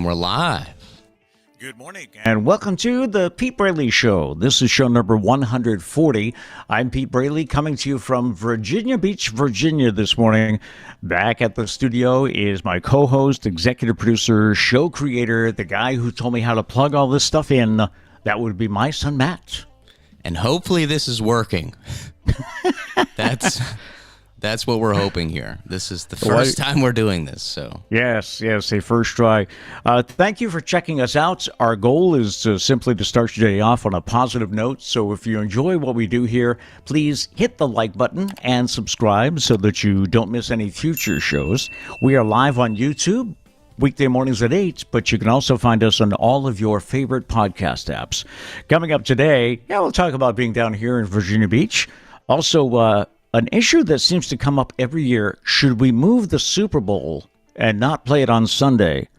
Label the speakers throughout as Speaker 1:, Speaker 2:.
Speaker 1: we're live.
Speaker 2: Good morning.
Speaker 3: And welcome to the Pete Braley Show. This is show number 140. I'm Pete Braley coming to you from Virginia Beach, Virginia this morning. Back at the studio is my co-host, executive producer, show creator, the guy who told me how to plug all this stuff in. That would be my son, Matt.
Speaker 1: And hopefully this is working. That's what we're hoping here. This is the first time we're doing this, so.
Speaker 3: Yes, a first try. Thank you for checking us out. Our goal is simply to start your day off on a positive note. So if you enjoy what we do here, please hit the like button and subscribe so that you don't miss any future shows. We are live on YouTube weekday mornings at 8, but you can also find us on all of your favorite podcast apps. Coming up today, we'll talk about being down here in Virginia Beach. Also, an issue that seems to come up every year: should we move the Super Bowl and not play it on Sunday?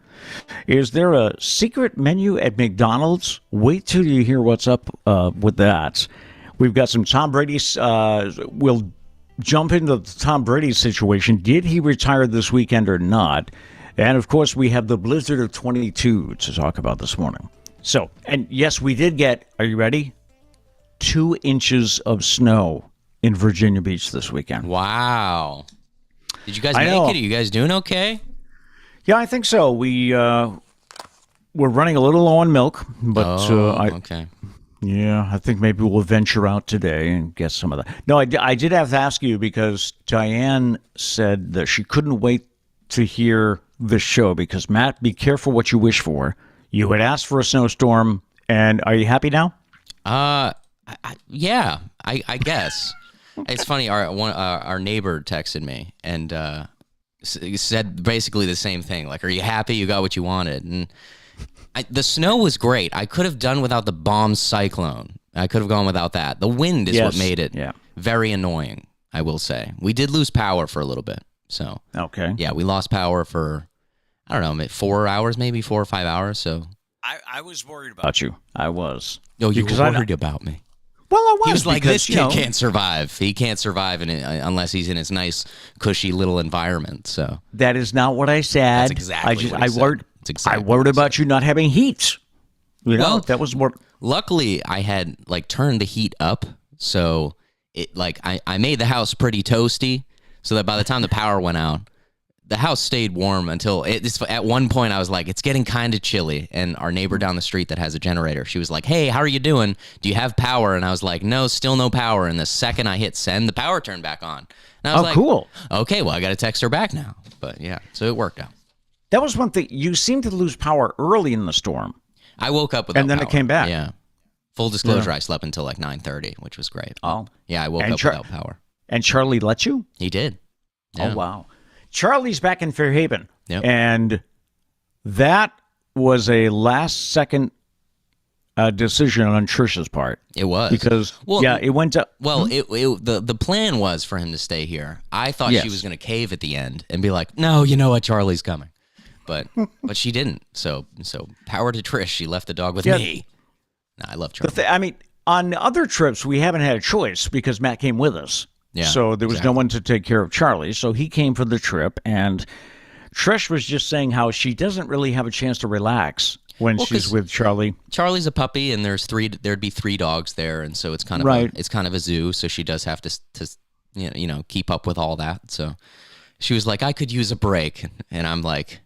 Speaker 3: Is there a secret menu at McDonald's? Wait till you hear what's up with that. We've got some Tom Brady. We'll jump into the Tom Brady situation. Did he retire this weekend or not? And, of course, we have the blizzard of 22 to talk about this morning. So, and yes, we did get, are you ready? 2 inches of snow in Virginia Beach this weekend.
Speaker 1: Wow. Did you guys make it? Are you guys doing okay?
Speaker 3: Yeah, I think so. We're running a little low on milk, but
Speaker 1: okay.
Speaker 3: Yeah, I think maybe we'll venture out today and get some of that. No, I did have to ask you because Diane said that she couldn't wait to hear the show because, Matt, be careful what you wish for. You had asked for a snowstorm, and are you happy now?
Speaker 1: Yeah, I guess. It's funny. Our neighbor texted me and said basically the same thing. Like, are you happy you got what you wanted? And the snow was great. I could have done without the bomb cyclone. I could have gone without that. The wind is what made it very annoying, I will say. We did lose power for a little bit. So,
Speaker 3: okay.
Speaker 1: Yeah, we lost power for, I don't know, 4 hours, maybe 4 or 5 hours. So
Speaker 2: I was worried about
Speaker 3: you. I was.
Speaker 1: Oh, you were worried about me.
Speaker 3: Well, I was.
Speaker 1: He was like, this kid can't survive. He can't survive unless he's in his nice, cushy little environment. So
Speaker 3: that is not what I said.
Speaker 1: That's exactly what I said.
Speaker 3: I worried about you not having heat. You know, that was more.
Speaker 1: Luckily, I had turned the heat up, so it I made the house pretty toasty, so that by the time the power went out, the house stayed warm until at one point I was like, it's getting kind of chilly. And our neighbor down the street that has a generator, she was like, hey, how are you doing? Do you have power? And I was like, no, still no power. And the second I hit send, the power turned back on. And I was like,
Speaker 3: cool.
Speaker 1: Okay, well, I got to text her back now. But yeah, so it worked out.
Speaker 3: That was one thing. You seemed to lose power early in the storm.
Speaker 1: I woke up without
Speaker 3: and then
Speaker 1: power.
Speaker 3: It came back.
Speaker 1: Yeah. Full disclosure, I slept until 9:30, which was great.
Speaker 3: Oh.
Speaker 1: Yeah, I woke up without power.
Speaker 3: And Charlie let you?
Speaker 1: He did. Yeah.
Speaker 3: Oh, wow. Charlie's back in Fairhaven,
Speaker 1: and
Speaker 3: that was a last-second decision on Trish's part.
Speaker 1: It was
Speaker 3: because it went to
Speaker 1: the plan was for him to stay here. I thought she was going to cave at the end and be like, "No, you know what, Charlie's coming," but she didn't. So power to Trish. She left the dog with me. No, I love Charlie.
Speaker 3: On other trips we haven't had a choice because Matt came with us.
Speaker 1: Yeah,
Speaker 3: so there was no one to take care of Charlie. So he came for the trip, and Trish was just saying how she doesn't really have a chance to relax when she's with Charlie.
Speaker 1: Charlie's a puppy, and there'd be 3 dogs there, and so it's kind of it's kind of a zoo. So she does have to keep up with all that. So she was like, I could use a break, and I'm like,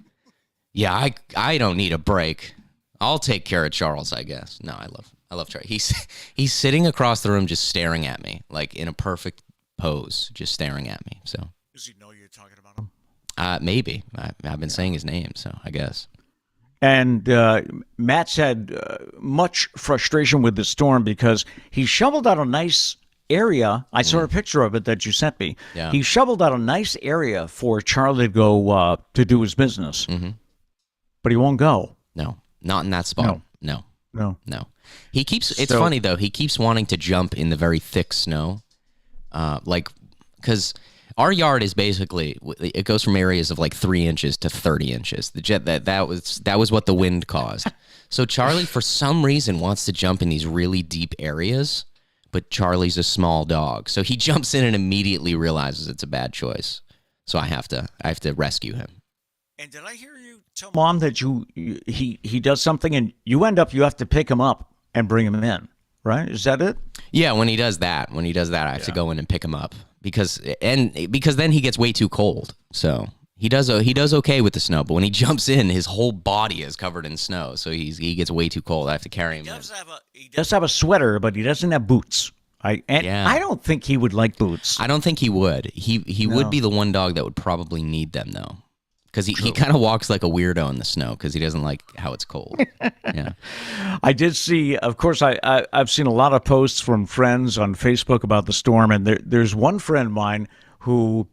Speaker 1: yeah, I don't need a break. I'll take care of Charles, I guess. No, I love Charlie. He's sitting across the room, just staring at me, like in a perfect pose, just staring at me. So
Speaker 2: does he know you're talking about him?
Speaker 1: Maybe. I've been saying his name, so I guess.
Speaker 3: And Matt's had much frustration with the storm because he shoveled out a nice area. I saw a picture of it that you sent me.
Speaker 1: Yeah.
Speaker 3: He shoveled out a nice area for Charlie to go to do his business, but he won't go.
Speaker 1: No, not in that spot. No. He keeps. It's funny though. He keeps wanting to jump in the very thick snow. Because our yard is basically, it goes from areas of 3 inches to 30 inches. That was what the wind caused. So Charlie, for some reason, wants to jump in these really deep areas, but Charlie's a small dog, so he jumps in and immediately realizes it's a bad choice. So I have to rescue him.
Speaker 2: And did I hear you tell
Speaker 3: Mom that he does something and you have to pick him up and bring him in, right? Is that it?
Speaker 1: Yeah, when he does that, I have to go in and pick him up because then he gets way too cold. So he does okay with the snow, but when he jumps in, his whole body is covered in snow, so he gets way too cold. I have to carry him.
Speaker 3: He does have a sweater, but he doesn't have boots. I don't think he would like boots.
Speaker 1: I don't think he would. He would be the one dog that would probably need them though. Because he kind of walks like a weirdo in the snow because he doesn't like how it's cold. Yeah,
Speaker 3: I did see, of course, I've seen a lot of posts from friends on Facebook about the storm, and there's one friend of mine who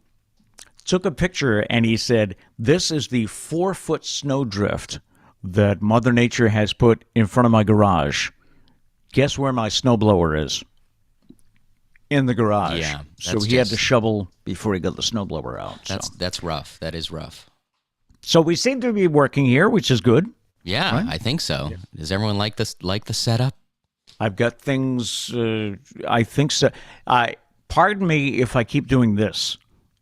Speaker 3: took a picture and he said, "This is the 4-foot snowdrift that Mother Nature has put in front of my garage. Guess where my snowblower is? In the garage."
Speaker 1: Yeah,
Speaker 3: so he had to shovel before he got the snowblower out.
Speaker 1: That's rough. That is rough.
Speaker 3: So we seem to be working here, which is good.
Speaker 1: Yeah, right? I think so. Yeah. Does everyone like the setup?
Speaker 3: I've got things. I think so. Pardon me if I keep doing this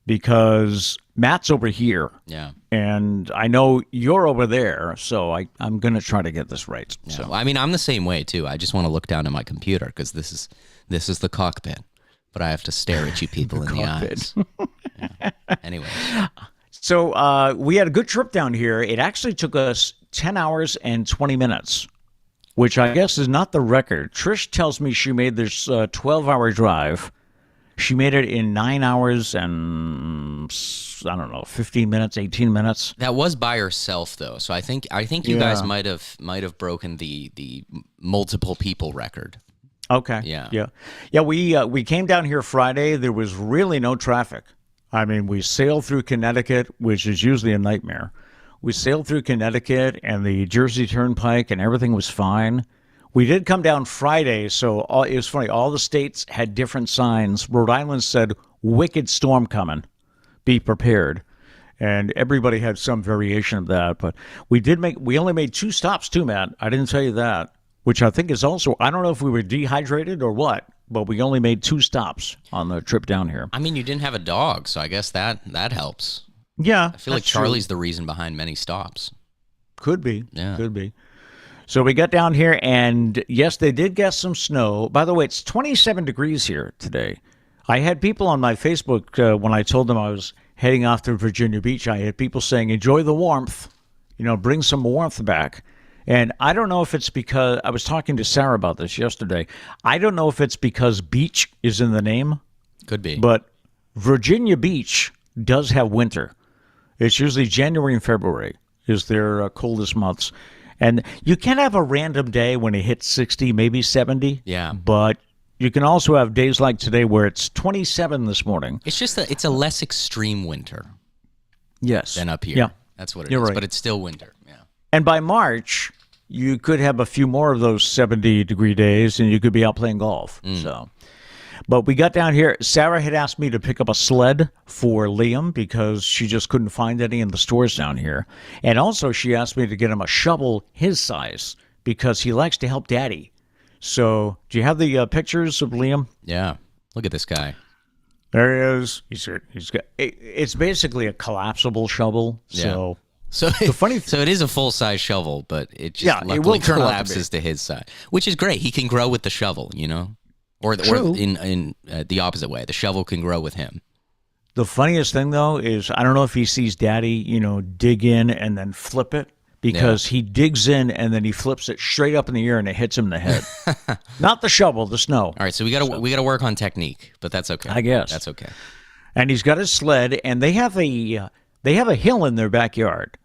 Speaker 3: because Matt's over here.
Speaker 1: Yeah,
Speaker 3: and I know you're over there, so I'm going to try to get this right.
Speaker 1: Yeah.
Speaker 3: So
Speaker 1: well, I mean, I'm the same way too. I just want to look down at my computer because this is the cockpit, but I have to stare at you people in the eyes. Yeah. Anyway.
Speaker 3: So we had a good trip down here. It actually took us 10 hours and 20 minutes, which I guess is not the record. Trish tells me she made this 12-hour drive. She made it in 9 hours and, 15 minutes, 18 minutes.
Speaker 1: That was by herself, though. So I think you guys might have broken the multiple people record.
Speaker 3: Okay. Yeah. We came down here Friday. There was really no traffic. I mean, we sailed through Connecticut, which is usually a nightmare. We sailed through Connecticut and the Jersey Turnpike, and everything was fine. We did come down Friday, so it was funny. All the states had different signs. Rhode Island said, "Wicked storm coming. Be prepared." And everybody had some variation of that. But we only made 2 stops too, Matt. I didn't tell you that, which I think is also, I don't know if we were dehydrated or what, but we only made 2 stops on the trip down here.
Speaker 1: I mean, you didn't have a dog, so I guess that helps.
Speaker 3: Yeah.
Speaker 1: I feel like Charlie's the reason behind many stops.
Speaker 3: Could be.
Speaker 1: Yeah.
Speaker 3: Could be. So we got down here, and yes, they did get some snow. By the way, it's 27 degrees here today. I had people on my Facebook, when I told them I was heading off to Virginia Beach, I had people saying, "Enjoy the warmth, bring some warmth back." And I don't know if it's because, I was talking to Sarah about this yesterday. I don't know if it's because beach is in the name.
Speaker 1: Could be.
Speaker 3: But Virginia Beach does have winter. It's usually January and February is their coldest months. And you can have a random day when it hits 60, maybe 70.
Speaker 1: Yeah.
Speaker 3: But you can also have days like today where it's 27 this morning.
Speaker 1: It's just it's a less extreme winter.
Speaker 3: Yes.
Speaker 1: Than up here.
Speaker 3: Yeah.
Speaker 1: That's what it
Speaker 3: You're
Speaker 1: is.
Speaker 3: right.
Speaker 1: But it's still winter. Yeah.
Speaker 3: And by March, you could have a few more of those 70-degree days, and you could be out playing golf. So, but we got down here. Sarah had asked me to pick up a sled for Liam because she just couldn't find any in the stores down here. And also, she asked me to get him a shovel his size because he likes to help Daddy. So, do you have the pictures of Liam?
Speaker 1: Yeah. Look at this guy.
Speaker 3: There he is. He's got. It's basically a collapsible shovel.
Speaker 1: Yeah.
Speaker 3: So
Speaker 1: it is a full-size shovel, but it just luckily collapses to his side, which is great. He can grow with the shovel, or in the opposite way. The shovel can grow with him.
Speaker 3: The funniest thing, though, is I don't know if he sees Daddy, dig in and then flip it, because he digs in and then he flips it straight up in the air and it hits him in the head. Not the shovel, the snow.
Speaker 1: All right, so we got to work on technique, but that's okay.
Speaker 3: I guess
Speaker 1: that's okay.
Speaker 3: And he's got his sled, and they have a hill in their backyard,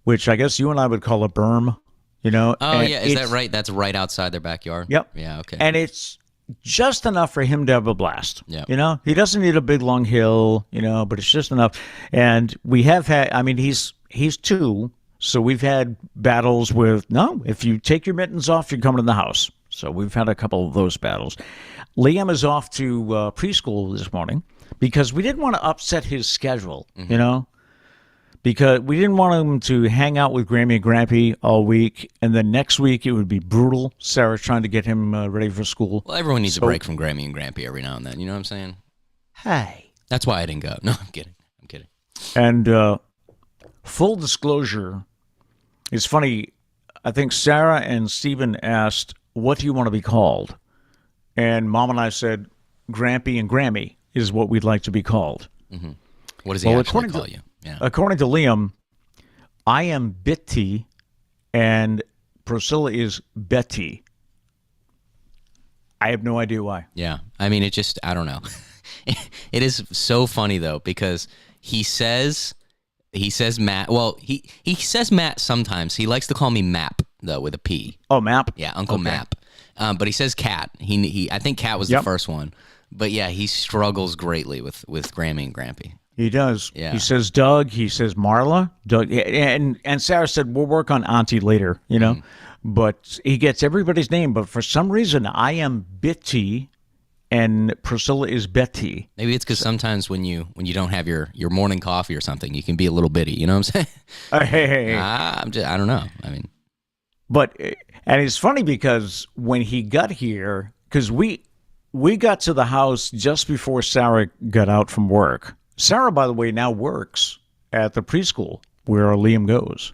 Speaker 3: which I guess you and I would call a berm.
Speaker 1: Oh, yeah. Is that right? That's right outside their backyard?
Speaker 3: Yep.
Speaker 1: Yeah, okay.
Speaker 3: And it's just enough for him to have a blast.
Speaker 1: Yeah.
Speaker 3: He doesn't need a big, long hill, but it's just enough. And we have had, he's 2, so we've had battles with, no, if you take your mittens off, you're coming in the house. So we've had a couple of those battles. Liam is off to preschool this morning because we didn't want to upset his schedule, because we didn't want him to hang out with Grammy and Grampy all week, and then next week it would be brutal. Sarah's trying to get him ready for school.
Speaker 1: Well, everyone needs a break from Grammy and Grampy every now and then. You know what I'm saying?
Speaker 3: Hey.
Speaker 1: That's why I didn't go. No, I'm kidding.
Speaker 3: And full disclosure, it's funny. I think Sarah and Stephen asked, what do you want to be called? And Mom and I said, Grampy and Grammy is what we'd like to be called.
Speaker 1: Mm-hmm. What does he actually call you?
Speaker 3: Yeah. According to Liam, I am Bitty and Priscilla is Betty. I have no idea why.
Speaker 1: Yeah. I mean, it just, I don't know. It is so funny, though, because he says Matt. Well, he says Matt sometimes. He likes to call me Map, though, with a P.
Speaker 3: Oh, Map?
Speaker 1: Yeah, Uncle Map. But he says Cat. I think Cat was the first one. But yeah, he struggles greatly with Grammy and Grampy.
Speaker 3: He does.
Speaker 1: Yeah.
Speaker 3: He says Doug. He says Marla. Doug. And Sarah said, we'll work on Auntie later, you know. But he gets everybody's name. But for some reason, I am Bitty and Priscilla is Betty.
Speaker 1: Maybe it's because sometimes when you don't have your morning coffee or something, you can be a little bitty. You know what I'm saying?
Speaker 3: Hey.
Speaker 1: I don't know. I mean.
Speaker 3: But, and it's funny because when he got here, because we got to the house just before Sarah got out from work. Sarah, by the way, now works at the preschool where Liam goes,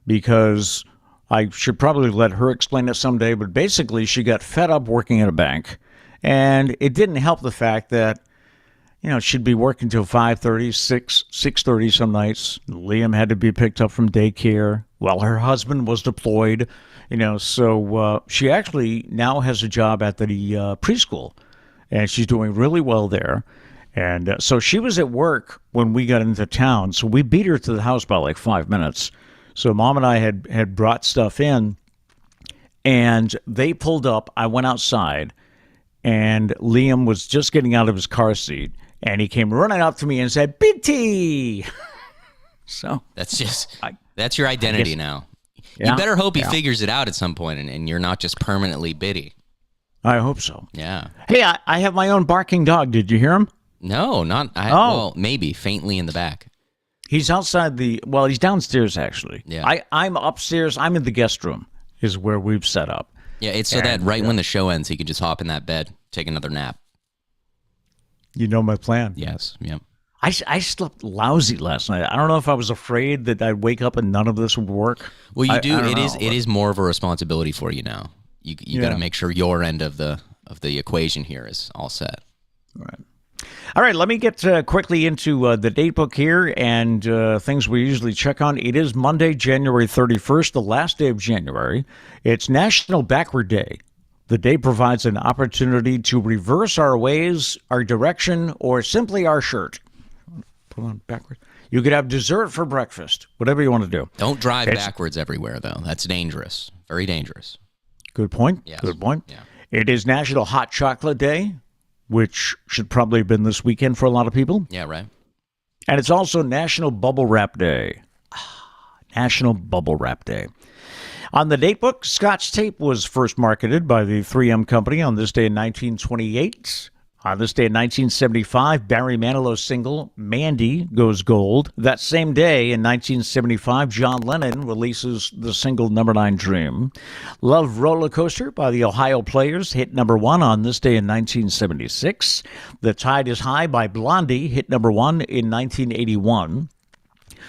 Speaker 3: because I should probably let her explain it someday, but basically she got fed up working at a bank, and it didn't help the fact that, you know, she'd be working till 5:30, 6:30 some nights. Liam had to be picked up from daycare while her husband was deployed, you know, so she actually now has a job at the preschool, and she's doing really well there. And so she was at work when we got into town, so we beat her to the house by like 5 minutes. So Mom and I had brought stuff in, and they pulled up. I went outside, and Liam was just getting out of his car seat, and he came running up to me and said, "Bitty." So
Speaker 1: that's your identity now. Yeah, you better hope he figures it out at some point, and you're not just permanently Bitty.
Speaker 3: I hope so.
Speaker 1: Yeah.
Speaker 3: Hey, I have my own barking dog. Did you hear him?
Speaker 1: No, not. Well, maybe faintly in the back.
Speaker 3: He's outside he's downstairs, actually.
Speaker 1: Yeah.
Speaker 3: I'm upstairs. I'm in the guest room is where we've set up.
Speaker 1: Yeah, it's so that when the show ends, he can just hop in that bed, take another nap.
Speaker 3: You know my plan.
Speaker 1: Yes, yeah.
Speaker 3: I slept lousy last night. I don't know if I was afraid that I'd wake up and none of this would work.
Speaker 1: Well, you do. It is more of a responsibility for you now. You got to make sure your end of the equation here is all set.
Speaker 3: All right, let me get quickly into the date book here and things we usually check on. It is Monday, January 31st, the last day of January. It's National Backward Day. The day provides an opportunity to reverse our ways, our direction, or simply our shirt. Put on backwards. You could have dessert for breakfast, whatever you want to do.
Speaker 1: Don't drive backwards everywhere, though. That's dangerous. Very dangerous.
Speaker 3: Good point.
Speaker 1: Yes.
Speaker 3: Good point.
Speaker 1: Yeah.
Speaker 3: It is National Hot Chocolate Day, which should probably have been this weekend for a lot of people.
Speaker 1: Yeah, right.
Speaker 3: And it's also National Bubble Wrap Day. National Bubble Wrap Day. On the date book, Scotch tape was first marketed by the 3M Company on this day in 1928. On this day in 1975, Barry Manilow's single, Mandy, goes gold. That same day in 1975, John Lennon releases the single Number 9 Dream. Love Roller Coaster by the Ohio Players hit number 1 on this day in 1976. The Tide is High by Blondie hit number 1 in 1981.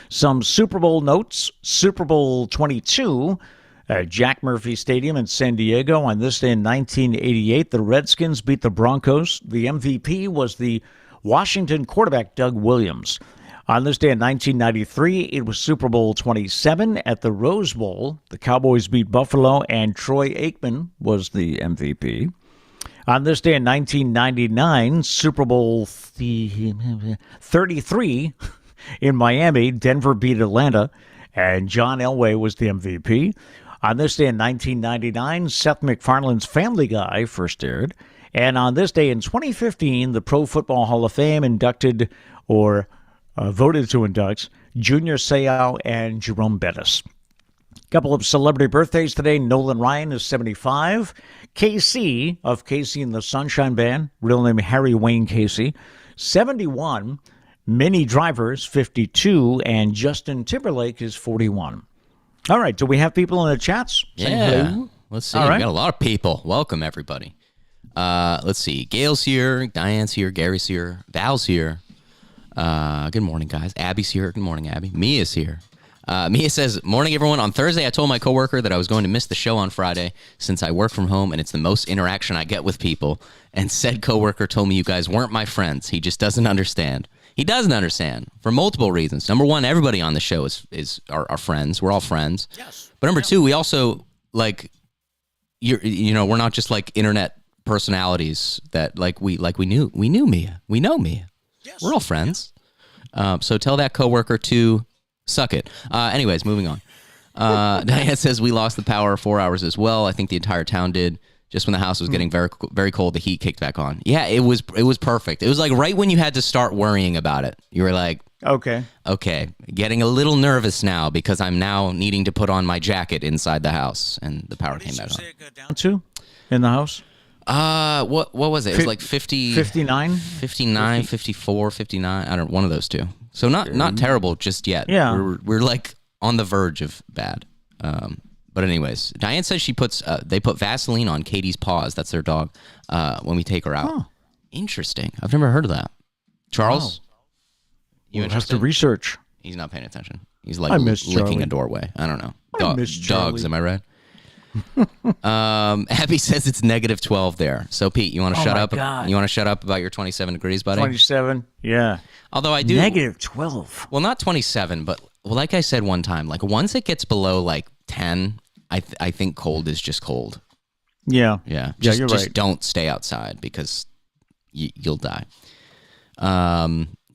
Speaker 3: Some Super Bowl notes. Super Bowl 22 at Jack Murphy Stadium in San Diego on this day in 1988. The Redskins beat the Broncos. The MVP was the Washington quarterback Doug Williams. On this day in 1993, it was Super Bowl 27 at the Rose Bowl. The Cowboys beat Buffalo, and Troy Aikman was the MVP. On this day in 1999, Super Bowl 33 in Miami, Denver beat Atlanta, and John Elway was the MVP. On this day in 1999, Seth MacFarlane's Family Guy first aired. And on this day in 2015, the Pro Football Hall of Fame voted to induct Junior Seau and Jerome Bettis. Couple of celebrity birthdays today. Nolan Ryan is 75. KC of Casey and the Sunshine Band, real name Harry Wayne Casey, 71. Minnie Driver's 52, and Justin Timberlake is 41. All right, do we have people in the chats?
Speaker 1: Yeah, let's see. We got a lot of people. Welcome, everybody. Let's see. Gail's here, Diane's here, Gary's here, Val's here. Good morning, guys. Abby's here. Good morning, Abby. Mia's here. Mia says, morning, everyone. On Thursday, I told my coworker that I was going to miss the show on Friday since I work from home and it's the most interaction I get with people. And said coworker told me you guys weren't my friends. He just doesn't understand. He doesn't understand for multiple reasons. Number one, everybody on the show is our friends. We're all friends.
Speaker 2: Yes.
Speaker 1: But number two, we also we're not just like internet personalities that we knew Mia. We know Mia.
Speaker 2: Yes.
Speaker 1: We're all friends. So tell that coworker to suck it. Anyways, moving on. Diane says we lost the power 4 hours as well. I think the entire town did. Just when the house was getting very, very cold, the heat kicked back on. Yeah, it was perfect. It was like right when you had to start worrying about it. You were like, okay, getting a little nervous now because I'm now needing to put on my jacket inside the house, and the power came back on.
Speaker 3: Down to in the house?
Speaker 1: What was it? It was like 59, 54, 59. I don't know, one of those two. So not terrible just yet.
Speaker 3: Yeah.
Speaker 1: We're like on the verge of bad. But anyways, Diane says they put Vaseline on Katie's paws. That's their dog. When we take her out. Huh. Interesting. I've never heard of that. Charles, you
Speaker 3: have to research.
Speaker 1: He's not paying attention. He's like licking a doorway. I don't know. Dogs. Am I right? Abby says it's -12 there. So Pete, you want to shut up? God. You want to shut up about your 27 degrees, buddy?
Speaker 3: 27. Yeah.
Speaker 1: Although I do
Speaker 3: -12.
Speaker 1: Well, not 27, but like I said one time, like once it gets below like 10, I think cold is just cold.
Speaker 3: Yeah.
Speaker 1: Yeah.
Speaker 3: You're
Speaker 1: just
Speaker 3: right.
Speaker 1: Don't stay outside because you'll die.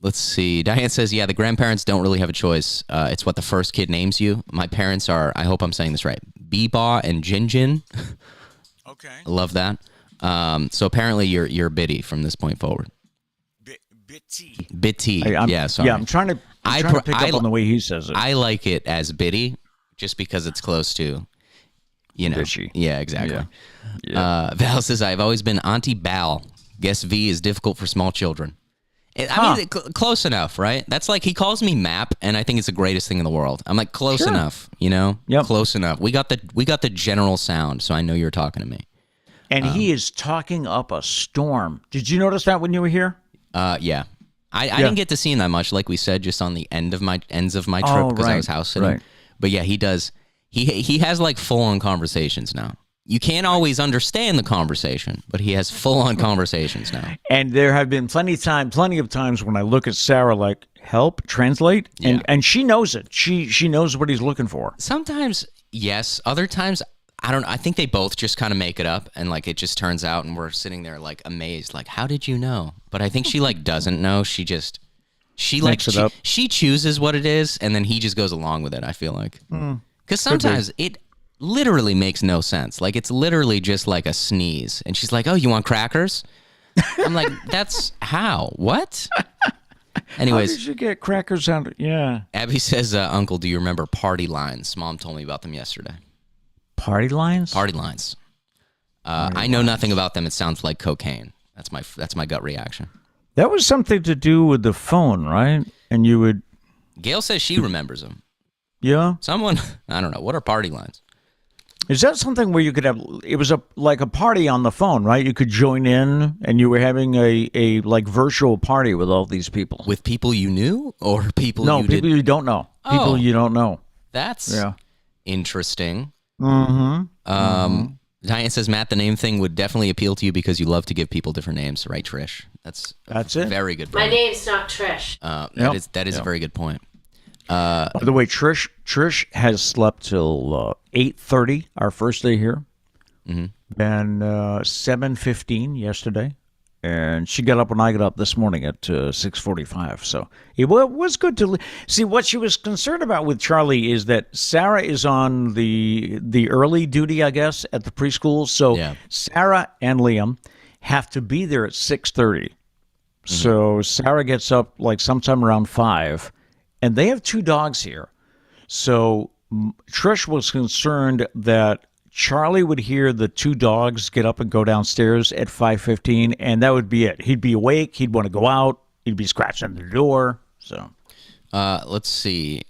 Speaker 1: Let's see. Diane says, yeah, the grandparents don't really have a choice. It's what the first kid names you. My parents are, I hope I'm saying this right, Beebaw and Jinjin.
Speaker 2: Okay.
Speaker 1: I love that. So apparently you're Biddy from this point forward. Bitty. Yeah, sorry.
Speaker 3: Yeah, I'm trying to pick up on the way he says it.
Speaker 1: I like it as Biddy just because it's close to,
Speaker 3: Bitchy.
Speaker 1: Yeah, exactly.
Speaker 3: Yeah.
Speaker 1: Val says, I've always been Auntie Bal. Guess V is difficult for small children. I mean, close enough, right? That's like he calls me Map, and I think it's the greatest thing in the world. I'm like, close enough,
Speaker 3: Yep.
Speaker 1: Close enough. We got the general sound, so I know you're talking to me.
Speaker 3: And he is talking up a storm. Did you notice that when you were here?
Speaker 1: Yeah. I didn't get to see him that much, like we said, just on the ends of my trip because I was house sitting.
Speaker 3: Right.
Speaker 1: But yeah, he does. He has like full on conversations now. You can't always understand the conversation, but he has full-on conversations now.
Speaker 3: And there have been plenty of times when I look at Sarah like, help, translate, and she knows it. She knows what he's looking for.
Speaker 1: Sometimes, yes. Other times, I don't know. I think they both just kind of make it up, and like it just turns out, and we're sitting there like amazed, like, how did you know? But I think she like doesn't know. She chooses what it is, and then he just goes along with it, I feel like. Because sometimes it literally makes no sense. Like, it's literally just like a sneeze. And she's like, oh, you want crackers? I'm like, that's how? What? Anyways.
Speaker 3: How did you get crackers out? Yeah.
Speaker 1: Abby says, Uncle, do you remember party lines? Mom told me about them yesterday.
Speaker 3: Party lines?
Speaker 1: Party lines. I know nothing about them. It sounds like cocaine. That's my gut reaction.
Speaker 3: That was something to do with the phone, right? And you would...
Speaker 1: Gail says she remembers them.
Speaker 3: Yeah?
Speaker 1: Someone, I don't know. What are party lines?
Speaker 3: Is that something where you could have, it was like a party on the phone, right? You could join in and you were having a like virtual party with all these people.
Speaker 1: With people you knew or people
Speaker 3: you don't know.
Speaker 1: Oh,
Speaker 3: people you don't know.
Speaker 1: That's interesting.
Speaker 3: Mm-hmm.
Speaker 1: Diane says, Matt, the name thing would definitely appeal to you because you love to give people different names, right, Trish? That's
Speaker 3: it.
Speaker 1: Very good point.
Speaker 4: My name's not Trish.
Speaker 1: That is a very good point.
Speaker 3: By the way, Trish has slept till 8:30 our first day here, and 7:15 yesterday, and she got up when I got up this morning at 6:45. So it was good to see. What she was concerned about with Charlie is that Sarah is on the early duty, I guess, at the preschool. So Sarah and Liam have to be there at 6:30. So Sarah gets up like sometime around 5. And they have 2 dogs here. So Trish was concerned that Charlie would hear the 2 dogs get up and go downstairs at 5:15, and that would be it. He'd be awake. He'd want to go out. He'd be scratching the door. So,
Speaker 1: let's see.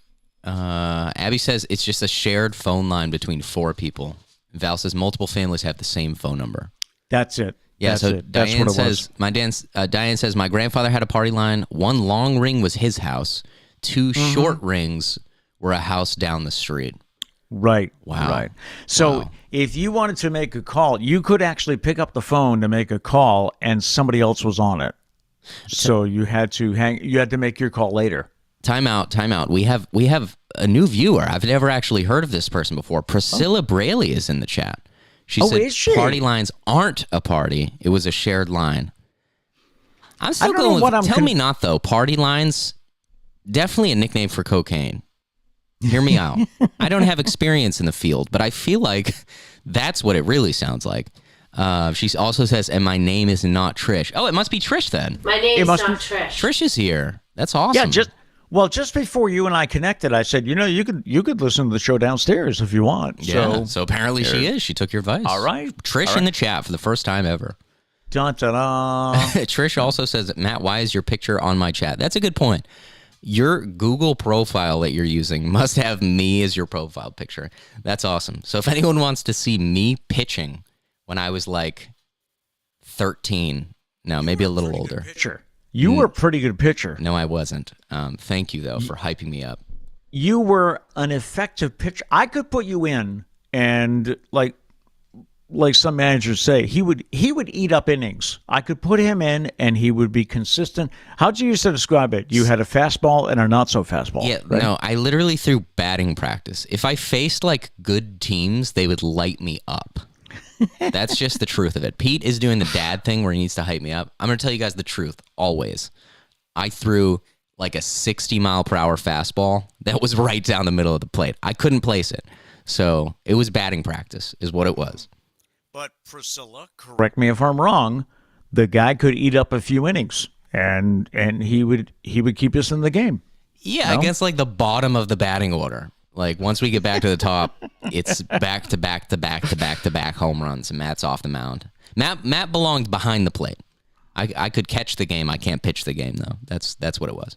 Speaker 1: Abby says it's just a shared phone line between 4 people. Val says multiple families have the same phone number.
Speaker 3: That's it.
Speaker 1: Yeah,
Speaker 3: that's
Speaker 1: so
Speaker 3: it. That's
Speaker 1: Diane
Speaker 3: what it
Speaker 1: says,
Speaker 3: was.
Speaker 1: Diane says, my grandfather had a party line. 1 long ring was his house. 2 short rings were a house down the street.
Speaker 3: Right.
Speaker 1: Wow.
Speaker 3: Right. So if you wanted to make a call, you could actually pick up the phone to make a call, and somebody else was on it. So you had to make your call later. Time out.
Speaker 1: We have a new viewer. I've never actually heard of this person before. Priscilla Braley is in the chat. She said
Speaker 3: is she?
Speaker 1: Party lines aren't a party. It was a shared line. I'm still going with, tell me not though. Party lines, definitely a nickname for cocaine. Hear me out. I don't have experience in the field, but I feel like that's what it really sounds like. She also says, and my name is not Trish. Oh, it must be Trish then.
Speaker 4: My name is not Trish.
Speaker 1: Trish is here. That's awesome.
Speaker 3: Yeah, just before you and I connected, I said, you could listen to the show downstairs if you want.
Speaker 1: Yeah, so apparently she is. She took your advice.
Speaker 3: All right.
Speaker 1: Trish in the chat for the first time ever.
Speaker 3: Dun, dun, dun.
Speaker 1: Trish also says, Matt, why is your picture on my chat? That's a good point. Your Google profile that you're using must have me as your profile picture. That's awesome. So if anyone wants to see me pitching when I was like 13, no, maybe a little older.
Speaker 3: You were a pretty good pitcher.
Speaker 1: No, I wasn't. Thank you, though, for hyping me up.
Speaker 3: You were an effective pitcher. I could put you in, and like some managers say, he would eat up innings. I could put him in, and he would be consistent. How'd you used to describe it? You had a fastball and a not so fastball.
Speaker 1: Yeah,
Speaker 3: right?
Speaker 1: No, I literally threw batting practice. If I faced like good teams, they would light me up. That's just the truth of it. Pete is doing the dad thing where he needs to hype me up. I'm going to tell you guys the truth, always. I threw like a 60-mile-per-hour fastball that was right down the middle of the plate. I couldn't place it. So it was batting practice is what it was.
Speaker 2: But Priscilla,
Speaker 3: correct me if I'm wrong, the guy could eat up a few innings, and he would keep us in the game.
Speaker 1: Yeah, against like the bottom of the batting order. Like once we get back to the top, it's back to back to back to back to back home runs, and Matt's off the mound. Matt belonged behind the plate. I could catch the game. I can't pitch the game though. That's what it was.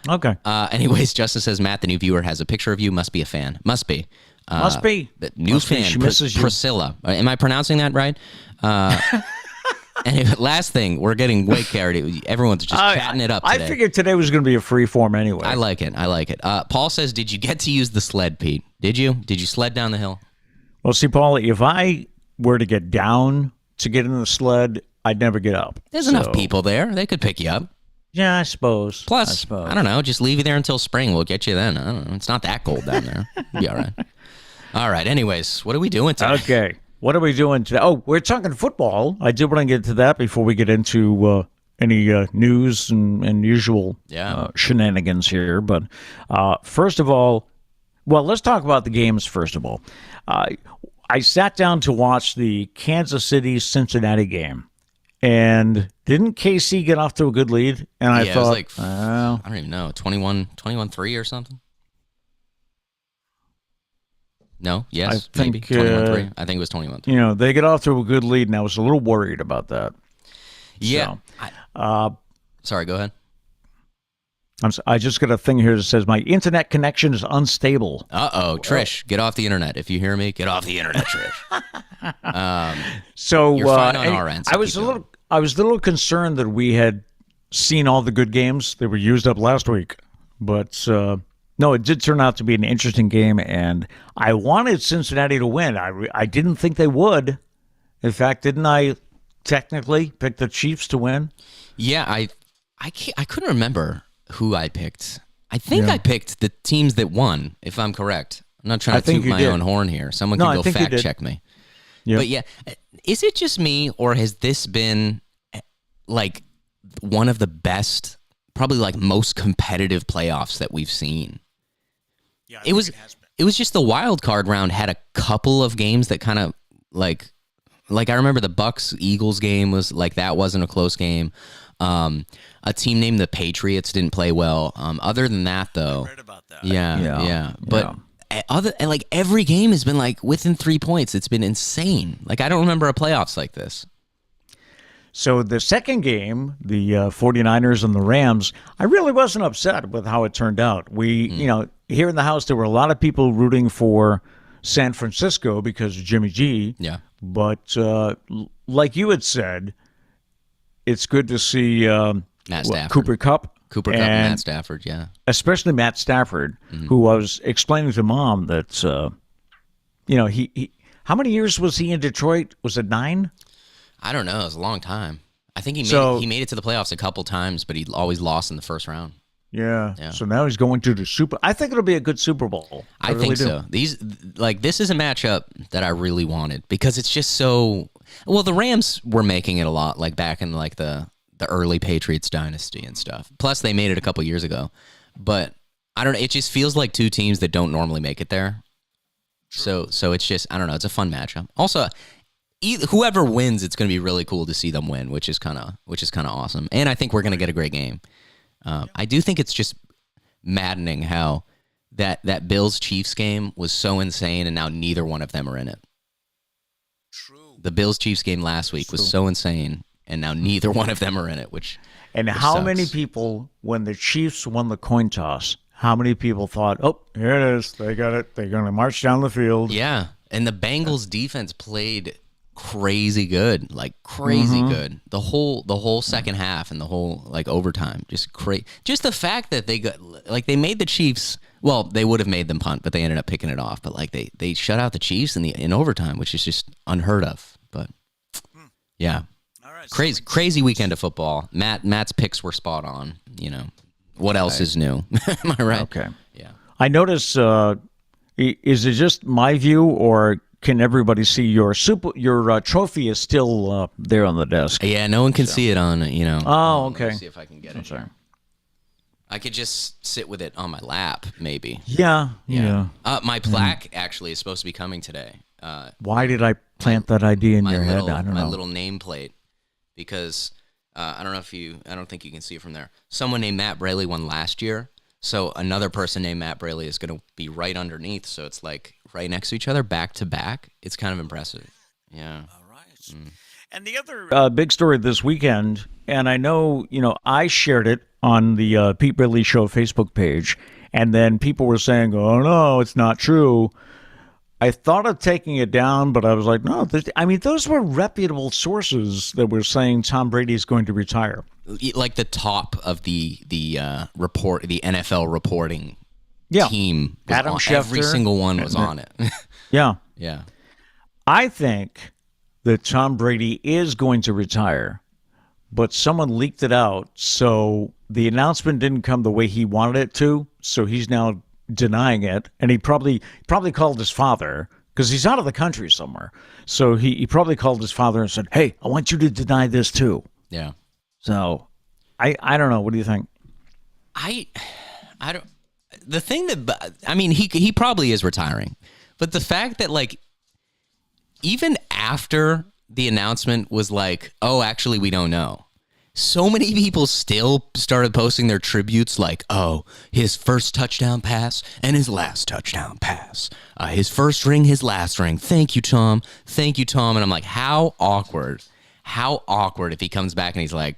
Speaker 3: Okay.
Speaker 1: Anyways, Justin says Matt, the new viewer has a picture of you. Must be a fan. Must be. The new
Speaker 3: Must
Speaker 1: fan.
Speaker 3: Be. She misses you.
Speaker 1: Priscilla. Am I pronouncing that right? Anyway, last thing, we're getting way carried. Everyone's just chatting it up today.
Speaker 3: I figured today was going to be a free form anyway.
Speaker 1: I like it. Paul says, did you get to use the sled, Pete? Did you? Did you sled down the hill?
Speaker 3: Well, see, Paul, if I were to get down to get in the sled, I'd never get up.
Speaker 1: There's enough people there. They could pick you up.
Speaker 3: Yeah, I suppose.
Speaker 1: Plus, I don't know. Just leave you there until spring. We'll get you then. I don't know. It's not that cold down there. You'll be all right. All right. Anyways, what are we doing today?
Speaker 3: Okay. What are we doing today? Oh, we're talking football. I did want to get to that before we get into any news and usual shenanigans here. But first of all, well, let's talk about the games first of all. I sat down to watch the Kansas City-Cincinnati game. And didn't KC get off to a good lead? And I thought,
Speaker 1: it was like, I don't even know, 21-3 or something? No? Yes? Maybe? 21-3? I think it was 21-3.
Speaker 3: They get off to a good lead, and I was a little worried about that.
Speaker 1: Yeah. Sorry, go ahead.
Speaker 3: I just got a thing here that says my internet connection is unstable.
Speaker 1: Uh-oh. Trish, get off the internet. If you hear me, get off the internet, Trish.
Speaker 3: So
Speaker 1: you're fine on our end. So
Speaker 3: I was a little concerned that we had seen all the good games that were used up last week. But no, it did turn out to be an interesting game, and I wanted Cincinnati to win. I didn't think they would. In fact, didn't I technically pick the Chiefs to win?
Speaker 1: Yeah, I couldn't remember who I picked. I think I picked the teams that won, if I'm correct. I'm not trying to toot my own horn here. Someone can go fact check me. Yep. But yeah, is it just me, or has this been like one of the best, probably like most competitive playoffs that we've seen?
Speaker 2: Yeah,
Speaker 1: it was just the wild card round had a couple of games that kind of like I remember the Bucks-Eagles game was like that wasn't a close game. A team named the Patriots didn't play well. Other than that, though,
Speaker 2: I read about that.
Speaker 1: Yeah. But like every game has been like within 3 points. It's been insane. Like I don't remember a playoffs like this.
Speaker 3: So the second game, the 49ers and the Rams, I really wasn't upset with how it turned out. We, here in the house, there were a lot of people rooting for San Francisco because of Jimmy G.
Speaker 1: Yeah.
Speaker 3: But like you had said, it's good to see
Speaker 1: Matt Stafford.
Speaker 3: Cooper Kupp.
Speaker 1: Cooper Kupp and Matt Stafford, yeah.
Speaker 3: Especially Matt Stafford, who was explaining to Mom that, he how many years was he in Detroit? Was it 9?
Speaker 1: I don't know. It was a long time. I think he made it to the playoffs a couple times, but he always lost in the first round.
Speaker 3: Yeah. So now he's going to the Super. I think it'll be a good Super Bowl.
Speaker 1: I really think so. This is a matchup that I really wanted because it's just so. Well, the Rams were making it a lot, like back in like the early Patriots dynasty and stuff. Plus, they made it a couple years ago, but I don't know. It just feels like two teams that don't normally make it there. So it's just, I don't know. It's a fun matchup. Also, whoever wins, it's going to be really cool to see them win, which is kind of awesome. And I think we're going to get a great game. I do think it's just maddening how that Bills-Chiefs game was so insane, and now neither one of them are in it.
Speaker 2: True.
Speaker 1: The Bills-Chiefs game last week was so insane, and now neither one of them are in it, which
Speaker 3: how
Speaker 1: sucks.
Speaker 3: Many people, when the Chiefs won the coin toss, how many people thought, oh, here it is, they got it, they're going to march down the field?
Speaker 1: Yeah, and the Bengals defense played crazy good, like crazy good. The whole second half and the whole like overtime, just crazy. Just the fact that they made the Chiefs. Well, they would have made them punt, but they ended up picking it off. But like they shut out the Chiefs in overtime, which is just unheard of. But yeah,
Speaker 2: all right,
Speaker 1: crazy weekend of football. Matt's picks were spot on. You know, what else is new? Am I right?
Speaker 3: Okay.
Speaker 1: Yeah.
Speaker 3: I notice. Is it just my view, or can everybody see your trophy is still there on the desk?
Speaker 1: Yeah, no one can see it on,
Speaker 3: Oh, okay.
Speaker 1: Let me see if I can get it. Sorry. I could just sit with it on my lap, maybe.
Speaker 3: Yeah.
Speaker 1: My plaque actually is supposed to be coming today.
Speaker 3: Why did I plant that idea in your head? I don't know.
Speaker 1: My little nameplate, because I don't think you can see it from there. Someone named Matt Braley won last year. So another person named Matt Braley is going to be right underneath. So it's like right next to each other, back to back. It's kind of impressive. Yeah.
Speaker 2: All right. And the other
Speaker 3: big story this weekend, and I know, I shared it on the Pete Braley Show Facebook page, and then people were saying, oh, no, it's not true. I thought of taking it down, but I was like, no. Those were reputable sources that were saying Tom Brady is going to retire.
Speaker 1: Like the top of the report, the NFL reporting team.
Speaker 3: Adam Schefter.
Speaker 1: Every single one was on it.
Speaker 3: Yeah.
Speaker 1: Yeah.
Speaker 3: I think that Tom Brady is going to retire, but someone leaked it out, so the announcement didn't come the way he wanted it to, so he's now denying it, and he probably called his father, because he's out of the country somewhere, so he probably called his father and said, hey, I want you to deny this too.
Speaker 1: Yeah.
Speaker 3: So, I don't know. What do you think?
Speaker 1: I don't. The thing that he probably is retiring, but the fact that like even after the announcement was like, oh, actually we don't know. So many people still started posting their tributes like, oh, his first touchdown pass and his last touchdown pass. His first ring, his last ring. Thank you, Tom. Thank you, Tom. And I'm like, how awkward if he comes back and he's like,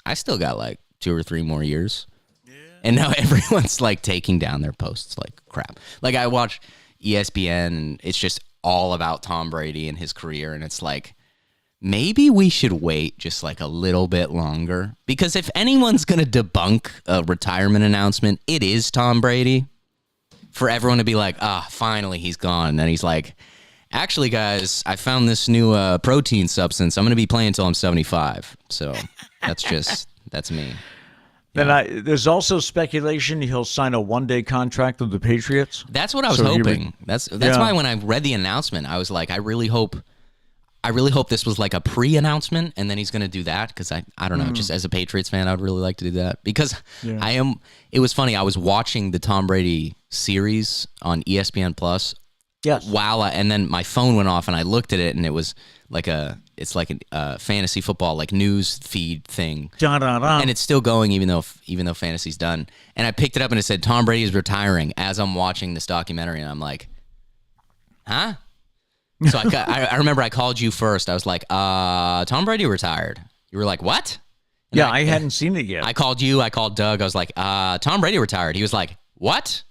Speaker 1: I still got like 2 or 3 more years. Yeah. And now everyone's like taking down their posts like crap. Like I watch ESPN and it's just all about Tom Brady and his career. And it's like, maybe we should wait just like a little bit longer, because if anyone's going to debunk a retirement announcement, it is Tom Brady. For everyone to be like, finally he's gone. And then he's like, actually, guys, I found this new protein substance. I'm going to be playing until I'm 75. So that's me.
Speaker 3: Then there's also speculation he'll sign a one-day contract with the Patriots.
Speaker 1: That's what I was hoping. That's why when I read the announcement, I was like, I really hope this was like a pre-announcement, and then he's going to do that, because I don't know, just as a Patriots fan, I would really like to do that, because it was funny, I was watching the Tom Brady series on ESPN Plus.
Speaker 3: Yes.
Speaker 1: And then my phone went off and I looked at it, and it was like a fantasy football like news feed thing. And it's still going even though fantasy's done. And I picked it up and it said Tom Brady is retiring as I'm watching this documentary, and I'm like, huh? So I remember I called you first. I was like, Tom Brady retired. You were like, what? And
Speaker 3: I hadn't seen it yet.
Speaker 1: I called you. I called Doug. I was like, Tom Brady retired. He was like, what?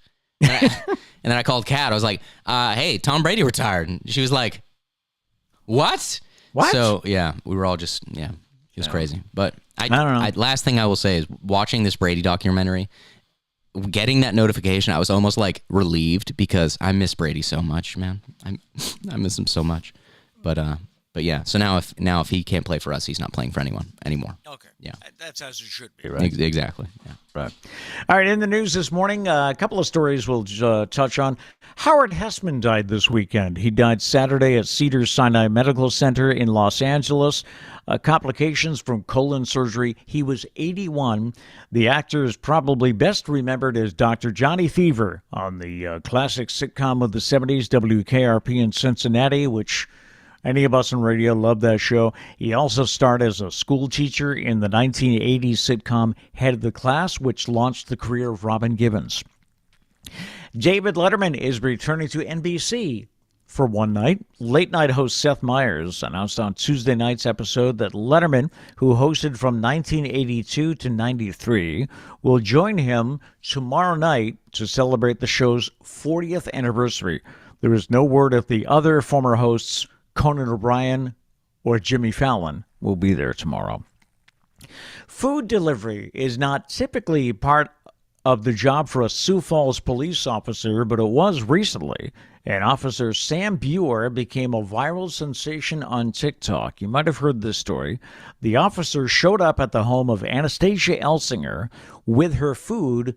Speaker 1: And then I called Kat. I was like, hey, Tom Brady retired. And she was like, what?
Speaker 3: What?
Speaker 1: So, yeah, we were all just, it was crazy. But
Speaker 3: I don't know.
Speaker 1: Last thing I will say is watching this Brady documentary, getting that notification, I was almost like relieved because I miss Brady so much, man. I miss him so much. But yeah, so now if he can't play for us, he's not playing for anyone anymore.
Speaker 2: Okay.
Speaker 1: Yeah.
Speaker 2: That's as it should be,
Speaker 3: right?
Speaker 1: Exactly. Yeah.
Speaker 3: Right. All right, in the news this morning, a couple of stories we'll touch on. Howard Hessman died this weekend. He died Saturday at Cedars-Sinai Medical Center in Los Angeles. Complications from colon surgery. He was 81. The actor is probably best remembered as Dr. Johnny Fever on the classic sitcom of the 70s, WKRP in Cincinnati, which any of us on radio love that show. He also starred as a school teacher in the 1980s sitcom Head of the Class, which launched the career of Robin Givens. David Letterman is returning to NBC for one night. Late night host Seth Meyers announced on Tuesday night's episode that Letterman, who hosted from 1982 to 93, will join him tomorrow night to celebrate the show's 40th anniversary. There is no word if the other former hosts, Conan O'Brien or Jimmy Fallon, will be there tomorrow. Food delivery is not typically part of the job for a Sioux Falls police officer, but it was recently. And Officer Sam Buer became a viral sensation on TikTok. You might have heard this story. The officer showed up at the home of Anastasia Elsinger with her food.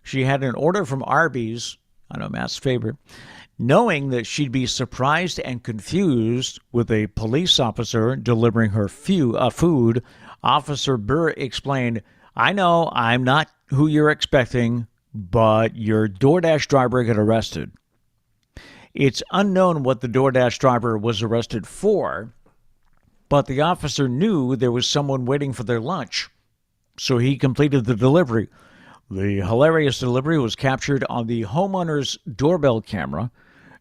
Speaker 3: She had an order from Arby's, I know Matt's favorite. Knowing that she'd be surprised and confused with a police officer delivering her food, Officer Burr explained, "I know I'm not who you're expecting, but your DoorDash driver got arrested." It's unknown what the DoorDash driver was arrested for, but the officer knew there was someone waiting for their lunch, so he completed the delivery. The hilarious delivery was captured on the homeowner's doorbell camera